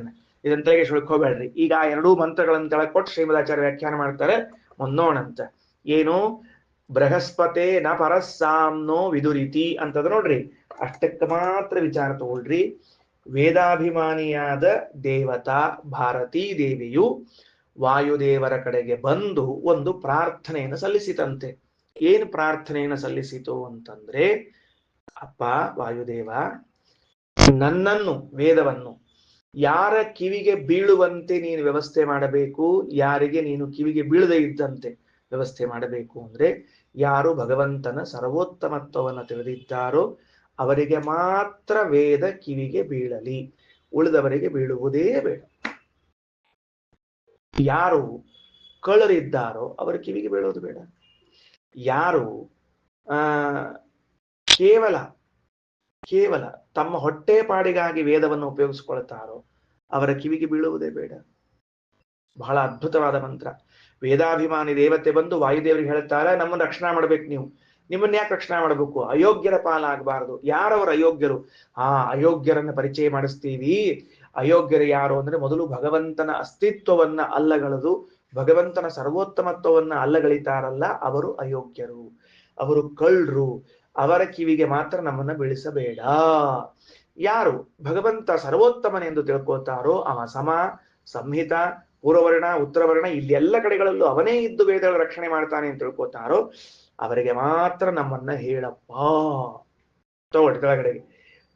ಇದನ್ನ ತೆಗೆ ಸುಳ್ಕೋಬೇಡ್ರಿ. ಈಗ ಆ ಎರಡೂ ಮಂತ್ರಗಳನ್ನು ತೆಳಗ್ ಕೊಟ್ಟು ಶ್ರೀಮದಾಚಾರ್ಯ ವ್ಯಾಖ್ಯಾನ ಮಾಡ್ತಾರೆ. ಮುಂದೋಣಂತ ಏನು, ಬೃಹಸ್ಪತೆ ನ ಪರಸ್ಸಾಮ್ನೋ ವಿದುರಿತಿ ಅಂತದ ನೋಡ್ರಿ. ಅಷ್ಟಕ್ಕೆ ಮಾತ್ರ ವಿಚಾರ ತಗೊಳ್ರಿ. ವೇದಾಭಿಮಾನಿಯಾದ ದೇವತಾ ಭಾರತೀ ದೇವಿಯು ವಾಯುದೇವರ ಕಡೆಗೆ ಬಂದು ಒಂದು ಪ್ರಾರ್ಥನೆಯನ್ನು ಸಲ್ಲಿಸಿತಂತೆ. ಏನು ಪ್ರಾರ್ಥನೆಯನ್ನು ಸಲ್ಲಿಸಿತು ಅಂತಂದ್ರೆ, ಅಪ್ಪ ವಾಯುದೇವ, ನನ್ನನ್ನು ವೇದವನ್ನು ಯಾರ ಕಿವಿಗೆ ಬೀಳುವಂತೆ ನೀನು ವ್ಯವಸ್ಥೆ ಮಾಡಬೇಕು, ಯಾರಿಗೆ ನೀನು ಕಿವಿಗೆ ಬೀಳದೆ ಇದ್ದಂತೆ ವ್ಯವಸ್ಥೆ ಮಾಡಬೇಕು ಅಂದ್ರೆ, ಯಾರು ಭಗವಂತನ ಸರ್ವೋತ್ತಮತ್ವವನ್ನು ತಿಳಿದಿದ್ದಾರೋ ಅವರಿಗೆ ಮಾತ್ರ ವೇದ ಕಿವಿಗೆ ಬೀಳಲಿ, ಉಳಿದವರಿಗೆ ಬೀಳುವುದೇ ಬೇಡ. ಯಾರು ಕಳ್ಳರಿದ್ದಾರೋ ಅವರ ಕಿವಿಗೆ ಬೀಳೋದು ಬೇಡ. ಯಾರು ಕೇವಲ ಕೇವಲ ತಮ್ಮ ಹೊಟ್ಟೆ ಪಾಡಿಗಾಗಿ ವೇದವನ್ನು ಉಪಯೋಗಿಸಿಕೊಳ್ತಾರೋ ಅವರ ಕಿವಿಗೆ ಬೀಳುವುದೇ ಬೇಡ. ಬಹಳ ಅದ್ಭುತವಾದ ಮಂತ್ರ. ವೇದಾಭಿಮಾನಿ ದೇವತೆ ಬಂದು ವಾಯುದೇವರಿಗೆ ಹೇಳ್ತಾರೆ, ನಮ್ಮನ್ನು ರಕ್ಷಣಾ ಮಾಡ್ಬೇಕು, ನೀವು ನಿಮ್ಮನ್ನ ಯಾಕೆ ರಕ್ಷಣಾ ಮಾಡಬೇಕು, ಅಯೋಗ್ಯರ ಪಾಲಾಗಬಾರದು. ಯಾರವರು ಅಯೋಗ್ಯರು? ಅಯೋಗ್ಯರನ್ನ ಪರಿಚಯ ಮಾಡಿಸ್ತೀವಿ. ಅಯೋಗ್ಯರು ಯಾರು ಅಂದ್ರೆ, ಮೊದಲು ಭಗವಂತನ ಅಸ್ತಿತ್ವವನ್ನ ಅಲ್ಲಗಳೆದು ಭಗವಂತನ ಸರ್ವೋತ್ತಮತ್ವವನ್ನ ಅಲ್ಲಗಳಿತಾರಲ್ಲ, ಅವರು ಅಯೋಗ್ಯರು, ಅವರು ಕಳ್ಳರು. ಅವರ ಕಿವಿಗೆ ಮಾತ್ರ ನಮ್ಮನ್ನ ಬೀಳಿಸಬೇಡ. ಯಾರು ಭಗವಂತ ಸರ್ವೋತ್ತಮನೆಂದು ತಿಳ್ಕೊತಾರೋ ಅವ ಸಮ, ಸಂಹಿತ, ಪೂರ್ವವರ್ಣ, ಉತ್ತರವರ್ಣ ಇಲ್ಲೆಲ್ಲ ಕಡೆಗಳಲ್ಲೂ ಅವನೇ ಇದ್ದು ವೇದಗಳ ರಕ್ಷಣೆ ಮಾಡ್ತಾನೆ ಅಂತ ತಿಳ್ಕೊತಾರೋ ಅವರಿಗೆ ಮಾತ್ರ ನಮ್ಮನ್ನ ಹೇಳಪ್ಪ. ತಗೊಳ್ಳಿ ಕೆಳಗಡೆಗೆ.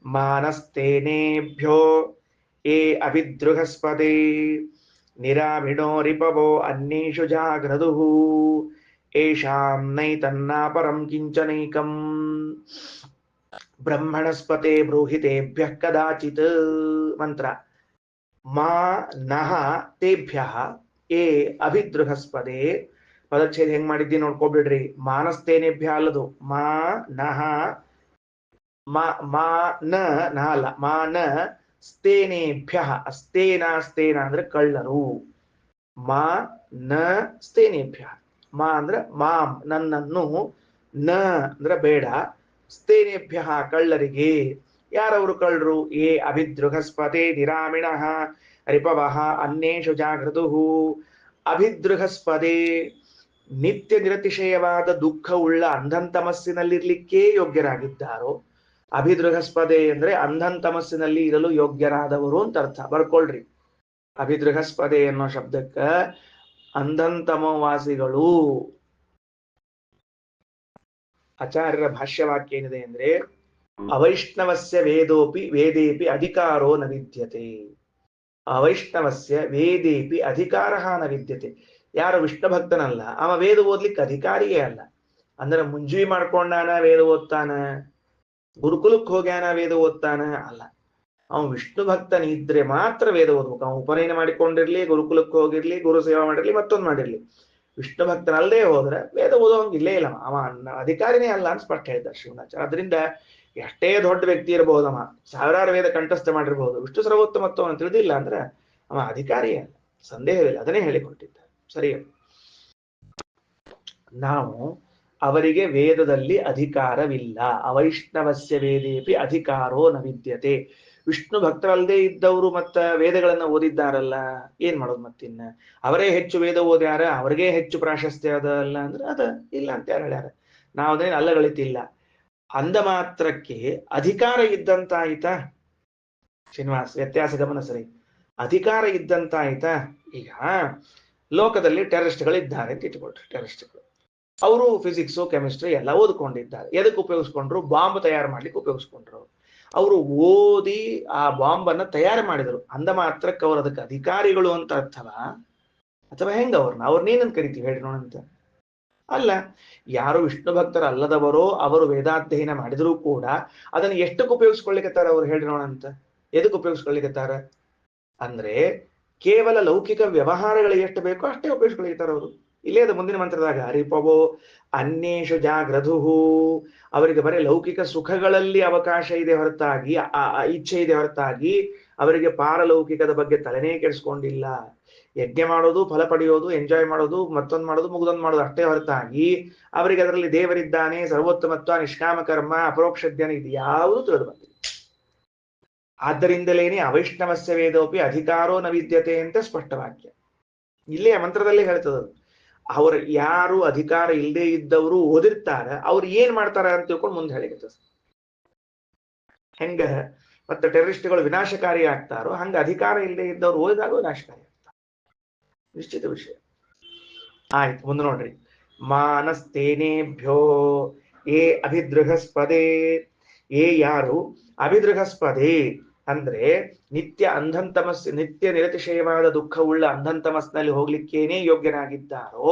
ಮಾನಸ್ತೇನೇಭ್ಯೋ ಏ ಅಭಿದೃಹಸ್ಪತಿ ನಿರಾಭಿಣೋ ರಿಪವೋ ಅನ್ಯೇಷು ಜಾಗ್ರದುಹು ಏಷಾಂ ನೈತನ್ನಾಪರಂ ಕಿಂಚನೈಕಂ. ಬ್ರಹ್ಮಣಸ್ಪತೆ ಬ್ರೂಹಿತೇಭ್ಯ ಕದಾಚಿತ್ ಮಂತ್ರ ಮಾ ನಹ ತೇಭ್ಯ ಏ ಅಭಿದೃಹಸ್ಪದೆ ಪದಚ್ಛೇದ ಹೆಂಗ್ ಮಾಡಿದ್ದಿ ನೋಡ್ಕೊಬಿಡ್ರಿ. ಮಾನಸ್ತೇನೇಭ್ಯ ಅಲ್ಲದು, ಮಾ ನಹ ಮಾ ನ ಅಲ್ಲ, ಮಾ ನ ಸ್ಥೇನೇಭ್ಯ. ಅಸ್ತೇನ ಸ್ಥೇನ ಅಂದ್ರೆ ಕಳ್ಳರು. ಮಾ ನ ಸ್ಥೇನೇಭ್ಯ. ಮಾ ಅಂದ್ರೆ ಮಾಂ ನನ್ನನ್ನು, ನ ಅಂದ್ರೆ ಬೇಡ, ಸ್ಥೇನೇಭ್ಯ ಕಳ್ಳರಿಗೆ. ಯಾರವರು ಕಳ್ಳರು? ಏ ಅಭಿದೃಹಸ್ಪತೆ ನಿರಾಮಿಣಃ ರಿಪವಃ ಅನ್ಯೇಷು ಜಾಗೃತು. ಅಭಿದೃಹಸ್ಪದೆ ನಿತ್ಯ ನಿರತಿಶಯವಾದ ದುಃಖವುಳ್ಳ ಅಂಧಂತಮಸ್ಸಿನಲ್ಲಿರ್ಲಿಕ್ಕೇ ಯೋಗ್ಯರಾಗಿದ್ದಾರೋ. ಅಭಿದೃಹಸ್ಪದೆ ಅಂದ್ರೆ ಅಂಧಂತಮಸ್ಸಿನಲ್ಲಿ ಇರಲು ಯೋಗ್ಯರಾದವರು ಅಂತ ಅರ್ಥ. ಬರ್ಕೊಳ್ರಿ. ಅಭಿದೃಹಸ್ಪದೆ ಅನ್ನೋ ಶಬ್ದಕ್ಕ ಅಂಧಂತಮವಾಸಿಗಳು. ಆಚಾರ್ಯರ ಭಾಷ್ಯವಾಕ್ಯ ಏನಿದೆ ಅಂದ್ರೆ, ಅವೈಷ್ಣವಸ್ಯ ವೇದೋಪಿ ವೇದೇಪಿ ಅಧಿಕಾರೋ ನ ವಿದ್ಯತೆ. ಅವೈಷ್ಣವಸ್ಯ ವೇದೇಪಿ ಅಧಿಕಾರ ನ ವಿದ್ಯತೆ. ಯಾರು ವಿಷ್ಣು ಭಕ್ತನಲ್ಲ ಅವ ವೇದ ಓದ್ಲಿಕ್ಕೆ ಅಧಿಕಾರಿಯೇ ಅಲ್ಲ. ಅಂದ್ರೆ ಮುಂಜಿ ಮಾಡ್ಕೊಂಡಾನ ವೇದ ಓದ್ತಾನ, ಗುರುಕುಲಕ್ಕೆ ಹೋಗ್ಯಾನ ವೇದ ಓದ್ತಾನ ಅಲ್ಲ. ಅವನು ವಿಷ್ಣು ಭಕ್ತನಿದ್ರೆ ಮಾತ್ರ ವೇದ ಓದ್ಬೇಕು. ಅವನು ಉಪನಯನ ಮಾಡಿಕೊಂಡಿರ್ಲಿ, ಗುರುಕುಲಕ್ಕೆ ಹೋಗಿರ್ಲಿ, ಗುರು ಸೇವಾ ಮಾಡಿರ್ಲಿ, ಮತ್ತೊಂದು ಮಾಡಿರ್ಲಿ. ವಿಷ್ಣು ಭಕ್ತನಲ್ಲದೆ ಹೋದ್ರೆ ವೇದ ಓದೋಂಗ್ ಇಲ್ಲೇ ಇಲ್ಲ. ಅವ ಅಧಿಕಾರಿನೇ ಅಲ್ಲ ಅಂತ ಸ್ಪಷ್ಟ ಹೇಳಿದ್ದಾರೆ ಶಿವನಾಚಾರ್ಯ. ಅದರಿಂದ ಎಷ್ಟೇ ದೊಡ್ಡ ವ್ಯಕ್ತಿ ಇರಬಹುದಮ್ಮ, ಸಾವಿರಾರು ವೇದ ಕಂಠಸ್ಥ ಮಾಡಿರ್ಬಹುದು, ವಿಷ್ಣು ಸರ್ವೋತ್ತಮತ್ವ ಅವನು ತಿಳಿದಿಲ್ಲ ಅಂದ್ರೆ ಅವ ಅಧಿಕಾರಿಯೇ ಅಲ್ಲ, ಸಂದೇಹವಿಲ್ಲ. ಅದನ್ನೇ ಹೇಳಿಕೊಟ್ಟಿದ್ದಾರೆ. ಸರಿ, ನಾವು ಅವರಿಗೆ ವೇದದಲ್ಲಿ ಅಧಿಕಾರವಿಲ್ಲ. ಅವೈಷ್ಣವಸ್ಯ ವೇದೇಪಿ ಅಧಿಕಾರೋ ನ ವಿದ್ಯತೆ. ವಿಷ್ಣು ಭಕ್ತರಲ್ಲದೆ ಇದ್ದವರು ಮತ್ತ ವೇದಗಳನ್ನ ಓದಿದ್ದಾರಲ್ಲ, ಏನ್ ಮಾಡೋದು ಮತ್ತಿನ್ನ? ಅವರೇ ಹೆಚ್ಚು ವೇದ ಓದ್ಯಾರ, ಅವ್ರಿಗೆ ಹೆಚ್ಚು ಪ್ರಾಶಸ್ತ್ಯ ಅದಲ್ಲ ಅಂದ್ರೆ ಅದ ಇಲ್ಲ ಅಂತ ಯಾರು ಹೇಳ್ಯಾರ? ನಾವು ಅದೇನು ಅಲ್ಲಗಳಿತಿಲ್ಲ. ಅಂದ ಮಾತ್ರಕ್ಕೆ ಅಧಿಕಾರ ಇದ್ದಂತಾಯ್ತಾ ಶ್ರೀನಿವಾಸ್? ವ್ಯತ್ಯಾಸ ಗಮನಿಸ್ರಿ. ಅಧಿಕಾರ ಇದ್ದಂತಾಯ್ತಾ? ಈಗ ಲೋಕದಲ್ಲಿ ಟೆರರಿಸ್ಟ್ಗಳಿದ್ದಾರೆ ಅಂತ ಇಟ್ಕೊಳ್ರಿ. ಟೆರರಿಸ್ಟ್ಗಳು ಅವರು ಫಿಸಿಕ್ಸು ಕೆಮಿಸ್ಟ್ರಿ ಎಲ್ಲ ಓದ್ಕೊಂಡಿದ್ದಾರೆ. ಎದಕ್ಕೆ ಉಪಯೋಗಿಸ್ಕೊಂಡ್ರು? ಬಾಂಬ್ ತಯಾರು ಮಾಡ್ಲಿಕ್ಕೆ ಉಪಯೋಗಿಸ್ಕೊಂಡ್ರು. ಅವರು ಓದಿ ಆ ಬಾಂಬ್ ಅನ್ನ ತಯಾರು ಮಾಡಿದರು. ಅಂದ ಮಾತ್ರಕ್ಕೆ ಅವ್ರು ಅದಕ್ಕೆ ಅಧಿಕಾರಿಗಳು ಅಂತ ಅರ್ಥವಾ? ಅಥವಾ ಹೆಂಗ ಅವ್ರನ್ನೇನಂತ ಕರಿತೀವಿ ಹೇಳಿ ನೋಡಂತ? ಅಲ್ಲ. ಯಾರು ವಿಷ್ಣು ಭಕ್ತರ ಅಲ್ಲದವರೋ ಅವರು ವೇದಾಧ್ಯಯನ ಮಾಡಿದರೂ ಕೂಡ ಅದನ್ನು ಎಷ್ಟಕ್ಕೆ ಉಪಯೋಗಿಸ್ಕೊಳ್ಳಿಕತ್ತಾರ ಅವ್ರು ಹೇಳಿ ನೋಡಂತ? ಎದಕ್ಕೆ ಉಪಯೋಗಿಸ್ಕೊಳ್ಳಿಕತ್ತಾರ ಅಂದ್ರೆ ಕೇವಲ ಲೌಕಿಕ ವ್ಯವಹಾರಗಳಿಗೆ ಎಷ್ಟು ಬೇಕೋ ಅಷ್ಟೇ ಉಪಯೋಗಿಸ್ಕೊಳ್ಳಿಕತ್ತಾರ ಅವರು. ಇಲ್ಲೇ ಅದು ಮುಂದಿನ ಮಂತ್ರದಾಗ ರಿಪವೋ ಅನ್ಯೇಷು ಜಾಗ್ರಧುಹು. ಅವರಿಗೆ ಬರೀ ಲೌಕಿಕ ಸುಖಗಳಲ್ಲಿ ಅವಕಾಶ ಇದೆ ಹೊರತಾಗಿ, ಇಚ್ಛೆ ಇದೆ ಹೊರತಾಗಿ ಅವರಿಗೆ ಪಾರಲೌಕಿಕದ ಬಗ್ಗೆ ತಲೆನೇ ಕೆಡಿಸ್ಕೊಂಡಿಲ್ಲ. ಯಜ್ಞ ಮಾಡೋದು, ಫಲ ಪಡೆಯೋದು, ಎಂಜಾಯ್ ಮಾಡೋದು, ಮತ್ತೊಂದು ಮಾಡೋದು, ಮುಗ್ದೊಂದು ಮಾಡೋದು ಅಷ್ಟೇ ಹೊರತಾಗಿ ಅವರಿಗೆ ಅದರಲ್ಲಿ ದೇವರಿದ್ದಾನೆ, ಸರ್ವೋತ್ತಮತ್ವ, ನಿಷ್ಕಾಮ ಕರ್ಮ, ಅಪರೋಕ್ಷ ಜ್ಞಾನ ಇದು ಯಾವುದು ತಿಳಿದು ಬಂದಿಲ್ಲ. ಆದ್ದರಿಂದಲೇನೆ ಅವೈಷ್ಣವಸ್ಯ ವೇದೋಪಿ ಅಧಿಕಾರೋ ನ ವಿದ್ಯತೆ ಅಂತ ಸ್ಪಷ್ಟವಾಕ್ಯ ಇಲ್ಲೇ ಮಂತ್ರದಲ್ಲಿ ಹೇಳ್ತದ. ಅವ್ರ ಯಾರು ಅಧಿಕಾರ ಇಲ್ಲದೆ ಇದ್ದವರು ಓದಿರ್ತಾರ, ಅವ್ರು ಏನ್ ಮಾಡ್ತಾರ ಅಂತ ತಿಳ್ಕೊಂಡು ಮುಂದೆ ಹೇಳಿರ್ತದೆ. ಹೆಂಗ ಮತ್ತೆ ಟೆರರಿಸ್ಟ್ಗಳು ವಿನಾಶಕಾರಿ ಆಗ್ತಾರೋ ಹಂಗ ಅಧಿಕಾರ ಇಲ್ಲದೆ ಇದ್ದವ್ರು ಓದಿದಾಗ ವಿನಾಶಕಾರಿ ಆಗ್ತಾರೆ. ನಿಶ್ಚಿತ ವಿಷಯ. ಆಯ್ತು, ಮುಂದೆ ನೋಡ್ರಿ. ಮಾನಸ್ತೇನೇಭ್ಯೋ ಏ ಅಭಿದೃಹಸ್ಪದೇ. ಏ ಯಾರು ಅಭಿದೃಹಸ್ಪದೇ ಅಂದ್ರೆ ನಿತ್ಯ ಅಂಧಂತಮಸ್, ನಿತ್ಯ ನಿರತಿಶಯವಾದ ದುಃಖವುಳ್ಳ ಅಂಧಂತಮಸ್ನಲ್ಲಿ ಹೋಗ್ಲಿಕ್ಕೇನೆ ಯೋಗ್ಯರಾಗಿದ್ದಾರೋ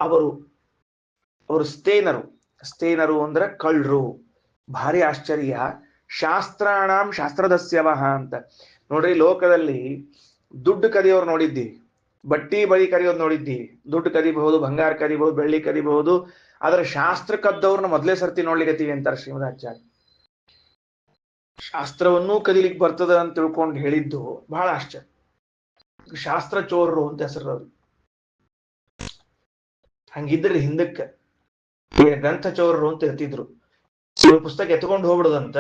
ಅವರು ಸ್ಥೇನರು. ಸ್ಥೇನರು ಅಂದ್ರೆ ಕಳ್ಳರು. ಭಾರಿ ಆಶ್ಚರ್ಯ. ಶಾಸ್ತ್ರಾಣಾಂ ಶಾಸ್ತ್ರದಸ್ಯವಹ ಅಂತ ನೋಡ್ರಿ. ಲೋಕದಲ್ಲಿ ದುಡ್ಡು ಕದಿಯೋರು ನೋಡಿದ್ದೀವಿ, ಬಟ್ಟಿ ಬಳಿ ಕದಿಯೋದು ನೋಡಿದ್ದೀವಿ. ದುಡ್ಡು ಕದಿಬಹುದು, ಬಂಗಾರ ಕದಿಬಹುದು, ಬೆಳ್ಳಿ ಕದಿಬಹುದು. ಆದ್ರೆ ಶಾಸ್ತ್ರ ಕದ್ದವ್ರನ್ನ ಮೊದಲೇ ಸರ್ತಿ ನೋಡ್ಲಿಕ್ಕತ್ತೀವಿ ಅಂತಾರೆ ಶ್ರೀಮದಾಚಾರ್ಯ. ಶಾಸ್ತ್ರವನ್ನೂ ಕದಿಲಿಕ್ಕೆ ಬರ್ತದ ಅಂತ ತಿಳ್ಕೊಂಡು ಹೇಳಿದ್ದು ಬಹಳ ಆಶ್ಚರ್ಯ. ಶಾಸ್ತ್ರ ಚೋರರು ಅಂತ ಹೆಸರು. ಹಂಗಿದ್ರೆ ಹಿಂದಕ್ಕೆ ಗ್ರಂಥ ಚೋರರು ಅಂತ ಇರ್ತಿದ್ರು. ಪುಸ್ತಕ ಎತ್ಕೊಂಡು ಹೋಗ್ಬಿಡುದಂತ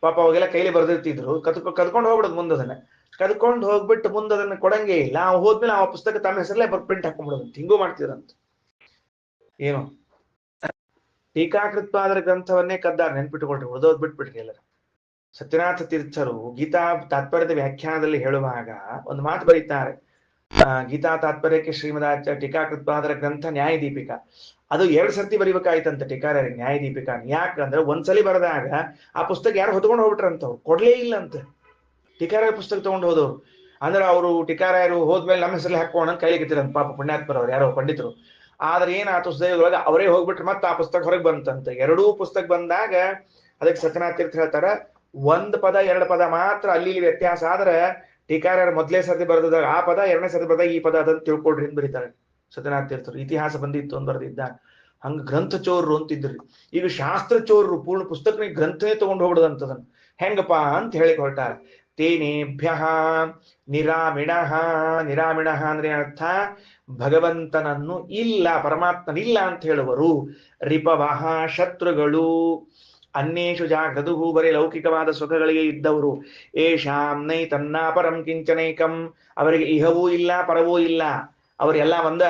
ಪಾಪ ಅವಾಗೆಲ್ಲ ಕೈಲಿ ಬರ್ದಿರ್ತಿದ್ರು. ಕದ್ಕೊಂಡು ಹೋಗ್ಬಿಡೋದು. ಮುಂದದನ್ನ ಕದ್ಕೊಂಡು ಹೋಗ್ಬಿಟ್ಟು ಮುಂದದನ್ನ ಕೊಡಂಗೆ ಇಲ್ಲ. ಅವ್ ಹೋದ್ಮೇಲೆ ಆ ಪುಸ್ತಕ ತಮ್ಮ ಹೆಸರಲ್ಲೇ ಪ್ರಿಂಟ್ ಹಾಕೊಂಡ್ಬಿಡೋದಂತ. ಹಿಂಗೂ ಮಾಡ್ತಿದ್ರಂತ. ಏನು ಟೀಕಾಕೃತ್ಪಾದರ ಗ್ರಂಥವನ್ನೇ ಕದ್ದಾರ, ನೆನ್ಪಿಟ್ಟುಕೊಳ್ರಿ. ಓದೋದ್ ಬಿಟ್ಬಿಟ್ರಿ ಎಲ್ಲರ. ಸತ್ಯನಾಥ ತೀರ್ಥರು ಗೀತಾ ತಾತ್ಪರ್ಯದ ವ್ಯಾಖ್ಯಾನದಲ್ಲಿ ಹೇಳುವಾಗ ಒಂದು ಮಾತು ಬರೀತಾರೆ. ಗೀತಾ ತಾತ್ಪರ್ಯಕ್ಕೆ ಶ್ರೀಮದಾಚಾರ್ಯ ಟೀಕಾಕೃತ್ಪಾದರ ಗ್ರಂಥ ನ್ಯಾಯದೀಪಿಕಾ, ಅದು 2 ಸರ್ತಿ ಬರಿಬೇಕಾಯ್ತಂತ ಟೀಕಾರ ನ್ಯಾಯದೀಪಿಕಾ. ಯಾಕಂದ್ರೆ ಒಂದ್ಸಲಿ ಬರೆದಾಗ ಆ ಪುಸ್ತಕ ಯಾರು ಹೊತ್ಕೊಂಡು ಹೋಗ್ಬಿಟ್ರಂತವ್ರು, ಕೊಡ್ಲೇ ಇಲ್ಲ ಅಂತ. ಟೀಕಾರ ಪುಸ್ತಕ ತಗೊಂಡು ಹೋದವ್ರು ಅಂದ್ರೆ ಅವರು ಟೀಕಾರಾಯರು ಹೋದ್ಮೇಲೆ ನಮ್ಮ ಹೆಸರಲ್ಲಿ ಹಾಕೋಣ ಕೈಲಿಕ್ಕಿರಂತ. ಪಾಪ ಪುಣ್ಯಾತ್ಮರವ್ರು ಯಾರೋ ಪಂಡಿತರು. ಆದ್ರೆ ಏನಾಯ್ತು, ಸುದಯದೊಳಗೆ ಅವರೇ ಹೋಗ್ಬಿಟ್ರೆ ಮತ್ತೆ ಆ ಪುಸ್ತಕ ಹೊರಗೆ ಬಂತಂತ. 2 ಪುಸ್ತಕ ಬಂದಾಗ ಅದಕ್ಕೆ ಸತ್ಯನಾಥ ತೀರ್ಥ ಹೇಳ್ತಾರ, ಒಂದ್ ಪದ ಎರಡು ಪದ ಮಾತ್ರ ಅಲ್ಲಿ ಇಲ್ಲಿ ವ್ಯತ್ಯಾಸ ಆದ್ರೆ ಟೀಕಾರ ಮೊದಲೇ ಸರ್ತಿ ಬರೆದಾಗ ಆ ಪದ, ಎರಡನೇ ಸರ್ತಿ ಬರೆದಾಗ ಈ ಪದ ಅದನ್ನು ತಿಳ್ಕೊಡ್ರಿ ಅಂತ ಬರೀತಾರೆ ಸತ್ಯನಾಥ ತೀರ್ಥರು. ಇತಿಹಾಸ ಬಂದಿತ್ತು ಅಂತ ಬರೆದಿದ್ದ. ಹಂಗ ಗ್ರಂಥ ಚೋರರು ಅಂತಿದ್ರಿ. ಈಗ ಶಾಸ್ತ್ರ ಚೋರರು ಪೂರ್ಣ ಪುಸ್ತಕ ಗ್ರಂಥನೇ ತಗೊಂಡು ಹೋಗ್ಬಿಡದಂತದನ್ನ ಹೆಂಗಪ್ಪ ಅಂತ ಹೇಳಿ ಹೊರಟಾರ. ತೇನೇಭ್ಯ ನಿರಾಮಿಣಃ. ನಿರಾಮಿಣಃ ಅಂದ್ರೆ ಅರ್ಥ ಭಗವಂತನನ್ನು ಇಲ್ಲ, ಪರಮಾತ್ಮನಿಲ್ಲ ಅಂತ ಹೇಳುವರು. ರಿಪವಹ ಶತ್ರುಗಳು. ಅನ್ಯೇಷು ಜಾಗೃದುಹು ಬರೀ ಲೌಕಿಕವಾದ ಸುಖಗಳಿಗೆ ಇದ್ದವರು. ಏಷಾಂ ನೈ ತನ್ನಾಪರಂ ಕಿಂಚನೈಕಂ. ಅವರಿಗೆ ಇಹವೂ ಇಲ್ಲ ಪರವೂ ಇಲ್ಲ, ಅವರೆಲ್ಲ ಒಂದ,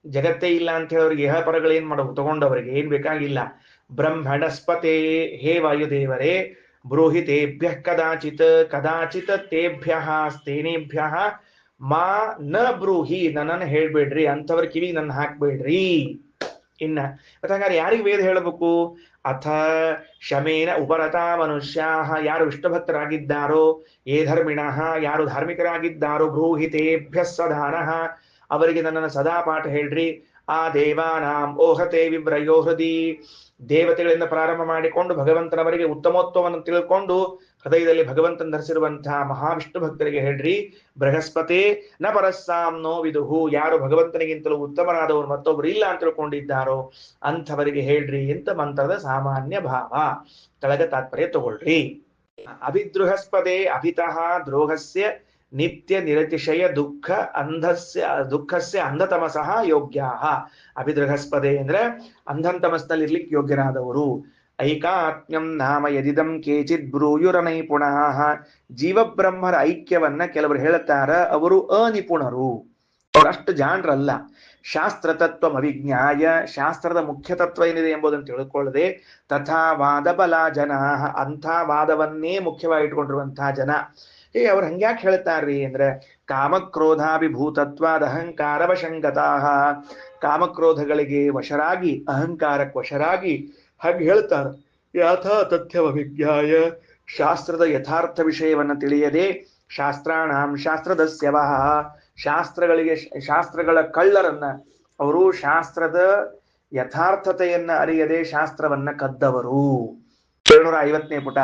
ಜಗತ್ತೇ ಇಲ್ಲ ಅಂತ ಹೇಳಿ ಅವ್ರಿಗೆ ಇಹ ಪರಗಳೇನ್ ಮಾಡವು ತಗೊಂಡವರಿಗೆ ಏನ್ ಬೇಕಾಗಿಲ್ಲ. ಬ್ರಹ್ಮಣಸ್ಪತೆ. ಹೇ ವಾಯುದೇವರೇ, ಬ್ರೂಹಿ ತೇಭ್ಯ ಕದಾಚಿತ್. ಕದಾಚಿತ್ ತೇಭ್ಯಸ್ತೇನೇಭ್ಯ ಮಾ ನ ಬ್ರೂಹಿ. ನನ್ನನ್ನು ಹೇಳ್ಬೇಡ್ರಿ, ಅಂಥವ್ರ ಕಿವಿಗೆ ನನ್ನ ಹಾಕ್ಬೇಡ್ರಿ. ಇನ್ನ ಹಂಗಾರೆ ಯಾರಿಗೆ ವೇದ ಹೇಳಬೇಕು? ಅಥ ಶಮೇನ ಉಪರತಾ ಮನುಷ್ಯಾ. ಯಾರು ವಿಷ್ಣುಭಕ್ತರಾಗಿದ್ದಾರೋ, ಏ ಧರ್ಮಿಣಃ, ಯಾರು ಧಾರ್ಮಿಕರಾಗಿದ್ದಾರೋ, ಬ್ರೂಹಿತೇಭ್ಯ ಸದಾನಃ, ಅವರಿಗೆ ನನ್ನನ್ನು ಸದಾ ಪಾಠ ಹೇಳ್ರಿ. ಆ ದೇವಾನಾಂ ಓಹತೆ ವಿವ್ರಯೋ ಹೃದಿ. ದೇವತೆಗಳಿಂದ ಪ್ರಾರಂಭ ಮಾಡಿಕೊಂಡು ಭಗವಂತನವರಿಗೆ ಉತ್ತಮೋತ್ತಮವನ್ನು ತಿಳ್ಕೊಂಡು ಹೃದಯದಲ್ಲಿ ಭಗವಂತನ ಧರಿಸಿರುವಂತಹ ಮಹಾವಿಷ್ಣು ಭಕ್ತರಿಗೆ ಹೇಳ್ರಿ. ಬೃಹಸ್ಪತಿ ನ ಪರಸ್ಸಾಂನೋ ವಿದುಹು. ಯಾರು ಭಗವಂತನಿಗಿಂತಲೂ ಉತ್ತಮರಾದವರು ಮತ್ತೊಬ್ಬರು ಇಲ್ಲ ಅಂತ ತಿಳ್ಕೊಂಡಿದ್ದಾರೋ ಅಂಥವರಿಗೆ ಹೇಳ್ರಿ ಅಂತ ಮಂತ್ರದ ಸಾಮಾನ್ಯ ಭಾವ. ಕೆಳಗೆ ತಾತ್ಪರ್ಯ ತಗೊಳ್ರಿ. ಅಭಿದ್ರುಹಸ್ಪದೇ ಅಭಿತಃ ದ್ರೋಹಸ್ಯ ನಿತ್ಯ ನಿರತಿಶಯ ದುಃಖಸ್ಯ ಅಂಧತಮಸಃ ಯೋಗ್ಯಾಹ. ಅಭಿದೃಹಸ್ಪದೆ ಅಂದ್ರೆ ಅಂಧಂತಮಸ್ನಲ್ಲಿ ಇರ್ಲಿಕ್ಕೆ ಯೋಗ್ಯರಾದವರು. ಐಕಾತ್ಮ್ಯಂ ನಾಮ ಯದಿದಂ ಕೇಚಿತ್ ಬ್ರೂಯುರನೈಪುಣಃ. ಜೀವಬ್ರಹ್ಮರ ಐಕ್ಯವನ್ನ ಕೆಲವರು ಹೇಳುತ್ತಾರ, ಅವರು ಅನಿಪುಣರು, ಅವರಷ್ಟು ಜಾಣರಲ್ಲ. ಶಾಸ್ತ್ರ ತತ್ವ ಅವಿಜ್ಞಾಯ. ಶಾಸ್ತ್ರದ ಮುಖ್ಯ ತತ್ವ ಏನಿದೆ ಎಂಬುದನ್ನು ತಿಳ್ಕೊಳ್ಳದೆ ತಥಾ ವಾದ ಬಲ ಜನ. ಅಂಥ ವಾದವನ್ನೇ ಮುಖ್ಯವಾಗಿ ಇಟ್ಕೊಂಡಿರುವಂತಹ ಜನ ಅವ್ರು ಹಂಗ್ಯಾಕೆ ಹೇಳ್ತಾರ್ರಿ ಅಂದ್ರೆ, ಕಾಮಕ್ರೋಧಾಭಿಭೂತತ್ವಾದ ಅಹಂಕಾರ ವಶಂಗತಾಹ. ಕಾಮಕ್ರೋಧಗಳಿಗೆ ವಶರಾಗಿ, ಅಹಂಕಾರಕ್ಕೆ ವಶರಾಗಿ ಹಾಗೆ ಹೇಳ್ತಾರೆ. ಯಥಾ ತಥ್ಯವಭಿಜ್ಞಾಯ. ಶಾಸ್ತ್ರದ ಯಥಾರ್ಥ ವಿಷಯವನ್ನ ತಿಳಿಯದೆ ಶಾಸ್ತ್ರಾಣಾಂ ಶಾಸ್ತ್ರದಸ್ಯವಃ. ಶಾಸ್ತ್ರಗಳ ಕಳ್ಳರನ್ನ, ಅವರು ಶಾಸ್ತ್ರದ ಯಥಾರ್ಥತೆಯನ್ನ ಅರಿಯದೆ ಶಾಸ್ತ್ರವನ್ನ ಕದ್ದವರು. 750ನೇ ಪುಟ.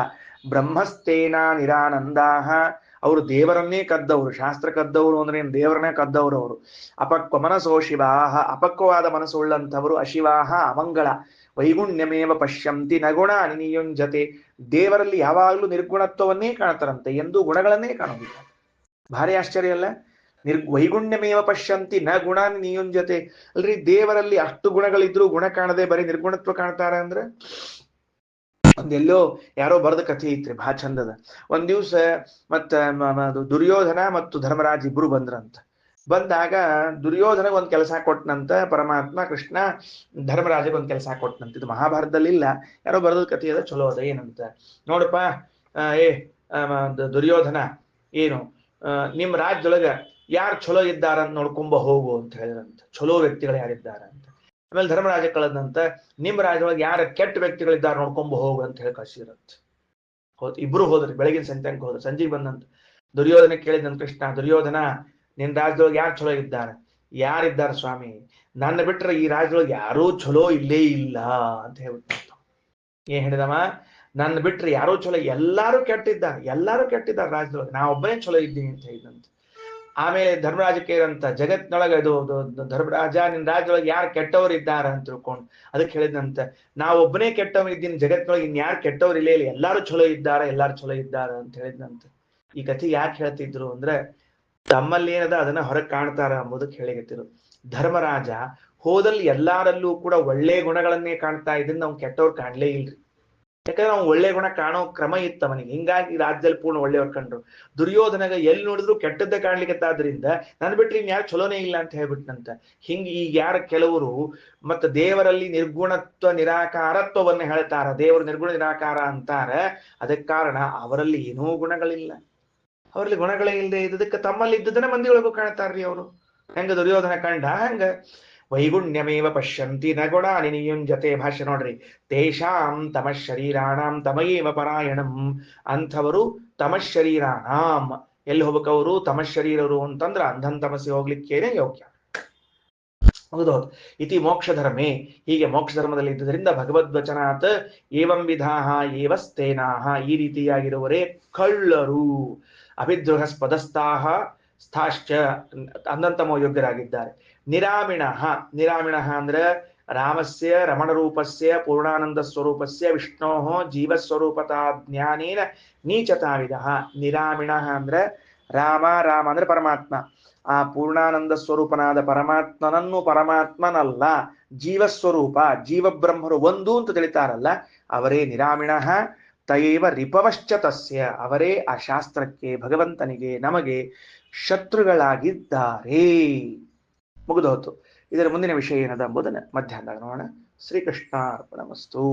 ಬ್ರಹ್ಮಸ್ತೇನ ನಿರಾನಂದಾಹ. ಅವರು ದೇವರನ್ನೇ ಕದ್ದವರು. ಶಾಸ್ತ್ರ ಕದ್ದವರು ಅಂದ್ರೆ ದೇವರನ್ನೇ ಕದ್ದವರು ಅವರು. ಅಪಕ್ವ ಮನಸೋ ಶಿವಾಹ. ಅಪಕ್ವವಾದ ಮನಸ್ಸುಳ್ಳಂಥವರು ಅಶಿವಾಹ, ಅಮಂಗಳ. ವೈಗುಣ್ಯಮೇವ ಪಶ್ಯಂತಿ ನಗುಣ ನಿಯುಂಜತೆ. ದೇವರಲ್ಲಿ ಯಾವಾಗಲೂ ನಿರ್ಗುಣತ್ವವನ್ನೇ ಕಾಣ್ತಾರಂತೆ, ಎಂದೂ ಗುಣಗಳನ್ನೇ ಕಾಣೋದಿಲ್ಲ. ಭಾರಿ ಆಶ್ಚರ್ಯ ಅಲ್ಲ? ವೈಗುಣ್ಯಮೇವ ಪಶ್ಯಂತಿ ನ ಗುಣ ನಿಯುಂಜತೆ. ಅಲ್ರಿ, ದೇವರಲ್ಲಿ ಅಷ್ಟು ಗುಣಗಳಿದ್ರು ಗುಣ ಕಾಣದೆ ಬರೀ ನಿರ್ಗುಣತ್ವ ಕಾಣ್ತಾರ ಅಂದ್ರೆ. ಒಂದೆಲ್ಲೋ ಯಾರೋ ಬರೆದ ಕಥೆ ಐತ್ರಿ, ಬಹಳ ಚಂದದ. ಒಂದ್ ದಿವ್ಸ ಮತ್ತ ದುರ್ಯೋಧನ ಮತ್ತು ಧರ್ಮರಾಜ್ ಇಬ್ರು ಬಂದ್ರಂತ. ಬಂದಾಗ ದುರ್ಯೋಧನಗೆ ಒಂದ್ ಕೆಲಸ ಕೊಟ್ಟನಂತ ಪರಮಾತ್ಮ ಕೃಷ್ಣ, ಧರ್ಮರಾಜಗೆ ಒಂದ್ ಕೆಲಸ ಕೊಟ್ಟನಂತ. ಇದು ಮಹಾಭಾರತದಲ್ಲಿ ಇಲ್ಲ, ಯಾರೋ ಬರೆದ ಕಥೆ ಅದ, ಚಲೋ ಅದ. ಏನಂತ ನೋಡಪ್ಪ, ದುರ್ಯೋಧನ, ಏನು ನಿಮ್ ರಾಜ್ಯದೊಳಗ ಯಾರು ಚಲೋ ಇದ್ದಾರಂತ ನೋಡ್ಕೊಂಬ ಹೋಗು ಅಂತ ಹೇಳಿದ್ರಂತ. ಚಲೋ ವ್ಯಕ್ತಿಗಳು ಯಾರಿದ್ದಾರ ಅಂತ. ಆಮೇಲೆ ಧರ್ಮರಾಜ ಕಳೆದಂತ, ನಿಮ್ ರಾಜ್ಯದೊಳಗೆ ಯಾರ ಕೆಟ್ಟ ವ್ಯಕ್ತಿಗಳಿದ್ದಾರೆ ನೋಡ್ಕೊಂಬ ಹೋಗು ಅಂತ ಹೇಳಿ ಕಳ್ಸಿರಂತ. ಇಬ್ರು ಹೋದ್ರಿ. ಬೆಳಗಿನ ಸಂಜೆಗೆ ಹೋದ್ರು. ಸಂಜೆಗೆ ಬಂದಂತ ದುರ್ಯೋಧನ ಕೇಳಿದಂತ ಕೃಷ್ಣ, ದುರ್ಯೋಧನ, ನಿನ್ ರಾಜ್ಯದೊಳಗೆ ಯಾರು ಚಲೋ ಇದ್ದಾರೆ? ಯಾರಿದ್ದಾರೆ ಸ್ವಾಮಿ? ನನ್ನ ಬಿಟ್ರೆ ಈ ರಾಜ್ಯದೊಳಗೆ ಯಾರೂ ಚಲೋ ಇಲ್ಲೇ ಇಲ್ಲ ಅಂತ ಹೇಳ್ಬಿಟ್ಟು. ಏನ್ ಹೇಳಿದವ? ನನ್ನ ಬಿಟ್ರೆ ಯಾರೋ ಚಲೋ, ಎಲ್ಲಾರು ಕೆಟ್ಟಿದ್ದಾರೆ, ಎಲ್ಲಾರು ಕೆಟ್ಟಿದ್ದಾರೆ ರಾಜ್ಯದೊಳಗೆ, ನಾ ಒಬ್ಬನೇ ಚಲೋ ಇದ್ದೀನಿ ಅಂತ ಹೇಳಿದಂತ. ಆಮೇಲೆ ಧರ್ಮರಾಜ ಕೇಳಂತ, ಜಗತ್ನೊಳಗೆ ಇದು ಧರ್ಮರಾಜ, ನಿನ್ ರಾಜ್ಯದೊಳಗೆ ಯಾರು ಕೆಟ್ಟವ್ರು ಇದ್ದಾರ ಅಂತ ತಿಳ್ಕೊಂಡು ಅದಕ್ಕೆ ಹೇಳಿದಂತ, ನಾ ಒಬ್ಬನೇ ಕೆಟ್ಟವ್ ಇದ್ದೀನಿ, ಜಗತ್ನೊಳಗೆ ಇನ್ಯಾರು ಕೆಟ್ಟವ್ರು ಇಲ್ಲೇ ಇಲ್ಲ, ಎಲ್ಲಾರು ಚಲೋ ಇದ್ದಾರ, ಎಲ್ಲಾರು ಚಲೋ ಇದ್ದಾರ ಅಂತ ಹೇಳಿದಂತ. ಈ ಕಥೆ ಯಾಕೆ ಹೇಳ್ತಿದ್ರು ಅಂದ್ರೆ, ತಮ್ಮಲ್ಲಿ ಏನದ ಅದನ್ನ ಹೊರಗೆ ಕಾಣ್ತಾರ ಎಂಬುದಕ್ಕೆ ಹೇಳಿಗತ್ತಿರು. ಧರ್ಮರಾಜ ಹೋದಲ್ಲಿ ಎಲ್ಲಾರಲ್ಲೂ ಕೂಡ ಒಳ್ಳೆ ಗುಣಗಳನ್ನೇ ಕಾಣ್ತಾ ಇದ್ರಿಂದ ಅವ್ನು ಕೆಟ್ಟವ್ರು ಕಾಣ್ಲೇ ಇಲ್ರಿ. ಯಾಕಂದ್ರೆ ಅವ್ನು ಒಳ್ಳೆ ಗುಣ ಕಾಣೋ ಕ್ರಮ ಇತ್ತು ಅವನಿಗೆ. ಹಿಂಗಾಗಿ ರಾಜ್ಯದಲ್ಲಿ ಪೂರ್ಣ ಒಳ್ಳೆಯವ್ರು ಕಂಡ್ರು. ದುರ್ಯೋಧನಗ ಎಲ್ಲಿ ನೋಡಿದ್ರು ಕೆಟ್ಟದ್ದೇ ಕಾಣ್ಲಿಕ್ಕತ್ತಾದ್ರಿಂದ ನನ್ ಬಿಟ್ರಿ ಇನ್ ಯಾರು ಚಲೋನೇ ಇಲ್ಲ ಅಂತ ಹೇಳ್ಬಿಟ್ನಂತ. ಹಿಂಗ ಈಗ ಯಾರ ಕೆಲವರು ಮತ್ತ ದೇವರಲ್ಲಿ ನಿರ್ಗುಣತ್ವ ನಿರಾಕಾರತ್ವವನ್ನ ಹೇಳ್ತಾರ, ದೇವರು ನಿರ್ಗುಣ ನಿರಾಕಾರ ಅಂತಾರ. ಅದಕ್ಕೆ ಕಾರಣ ಅವರಲ್ಲಿ ಏನೂ ಗುಣಗಳಿಲ್ಲ. ಅವರಲ್ಲಿ ಗುಣಗಳೇ ಇಲ್ಲದೆ ಇದ್ದದಕ್ಕೆ ತಮ್ಮಲ್ಲಿ ಇದ್ದದನ್ನ ಮಂದಿ ಒಳಗೂ ಕಾಣ್ತಾರ್ರಿ ಅವರು. ಹೆಂಗ ದುರ್ಯೋಧನ ಕಂಡ ಹಂಗ. ವೈಗುಣ್ಯಮೇವ ಪಶ್ಯಂತಿ ನ ಗುಣಾನಿ ನಿಯುಂಜತೆ. ಭಾಷೆ ನೋಡ್ರಿ. ತೇಷಾಂ ತಮಶರೀರಾಣಾಂ ತಮಯೇವ ಪರಾಯಣಂ. ಅಂಥವರು ತಮಶರೀರಾಣಾಂ. ಎಲ್ಲಿ ಹೋಗ್ಬೇಕವರು? ತಮಶರೀರರು ಅಂತಂದ್ರ ಅಂಧನ್ ತಮಸ್ಸಿ ಹೋಗ್ಲಿಕ್ಕೇನೆ ಯೋಗ್ಯ. ಹೌದೌದು. ಇತಿ ಮೋಕ್ಷ ಧರ್ಮೇ, ಹೀಗೆ ಮೋಕ್ಷ ಧರ್ಮದಲ್ಲಿ ಇದ್ದುದರಿಂದ ಭಗವದ್ವಚನಾತ್ ಏವಂ ವಿಧಾಹ ಏವಸ್ತೇನಾಹ, ಈ ರೀತಿಯಾಗಿರುವರೇ ಕಳ್ಳರು. ಅಭಿದ್ರೋಹಸ್ಪದಸ್ತಾಹ ಸ್ಥಾಶ್ಚ, ಅಂದಂತಮೋ ಯೋಗ್ಯರಾಗಿದ್ದಾರೆ. ನಿರಾಮಿಣಃ, ನಿರಾಮಿಣಃ ಅಂದ್ರೆ ರಾಮಸ್ಯ ರಮಣರೂಪಸ್ಯ ಪೂರ್ಣಾನಂದ ಸ್ವರೂಪಸ್ಯ ವಿಷ್ಣೋಃ ಜೀವಸ್ವರೂಪತಾ ಜ್ಞಾನೇನ ನೀಚತಾವಿದಃ. ನಿರಾಮಿಣಃ ಅಂದ್ರೆ ರಾಮ, ರಾಮ ಅಂದ್ರೆ ಪರಮಾತ್ಮ, ಆ ಪೂರ್ಣಾನಂದ ಸ್ವರೂಪನಾದ ಪರಮಾತ್ಮನನ್ನು ಪರಮಾತ್ಮನಲ್ಲ ಜೀವಸ್ವರೂಪ ಜೀವಬ್ರಹ್ಮರು ಒಂದು ಅಂತ ತಿಳಿತಾರಲ್ಲ, ಅವರೇ ನಿರಾಮಿಣಃ. ತಯೇವ ರಿಪವಶ್ಚ ತಸ್ಯ, ಅವರೇ ಆ ಶಾಸ್ತ್ರಕ್ಕೆ, ಭಗವಂತನಿಗೆ, ನಮಗೆ ಶತ್ರುಗಳಾಗಿದ್ದಾರೆ. ಮುಗಿದೋತು. ಇದರ ಮುಂದಿನ ವಿಷಯ ಏನದ ಎಂಬುದನ್ನು ಮಧ್ಯಾಹ್ನದಾಗ ನೋಡೋಣ. ಶ್ರೀಕೃಷ್ಣಾರ್ಪಣಮಸ್ತು.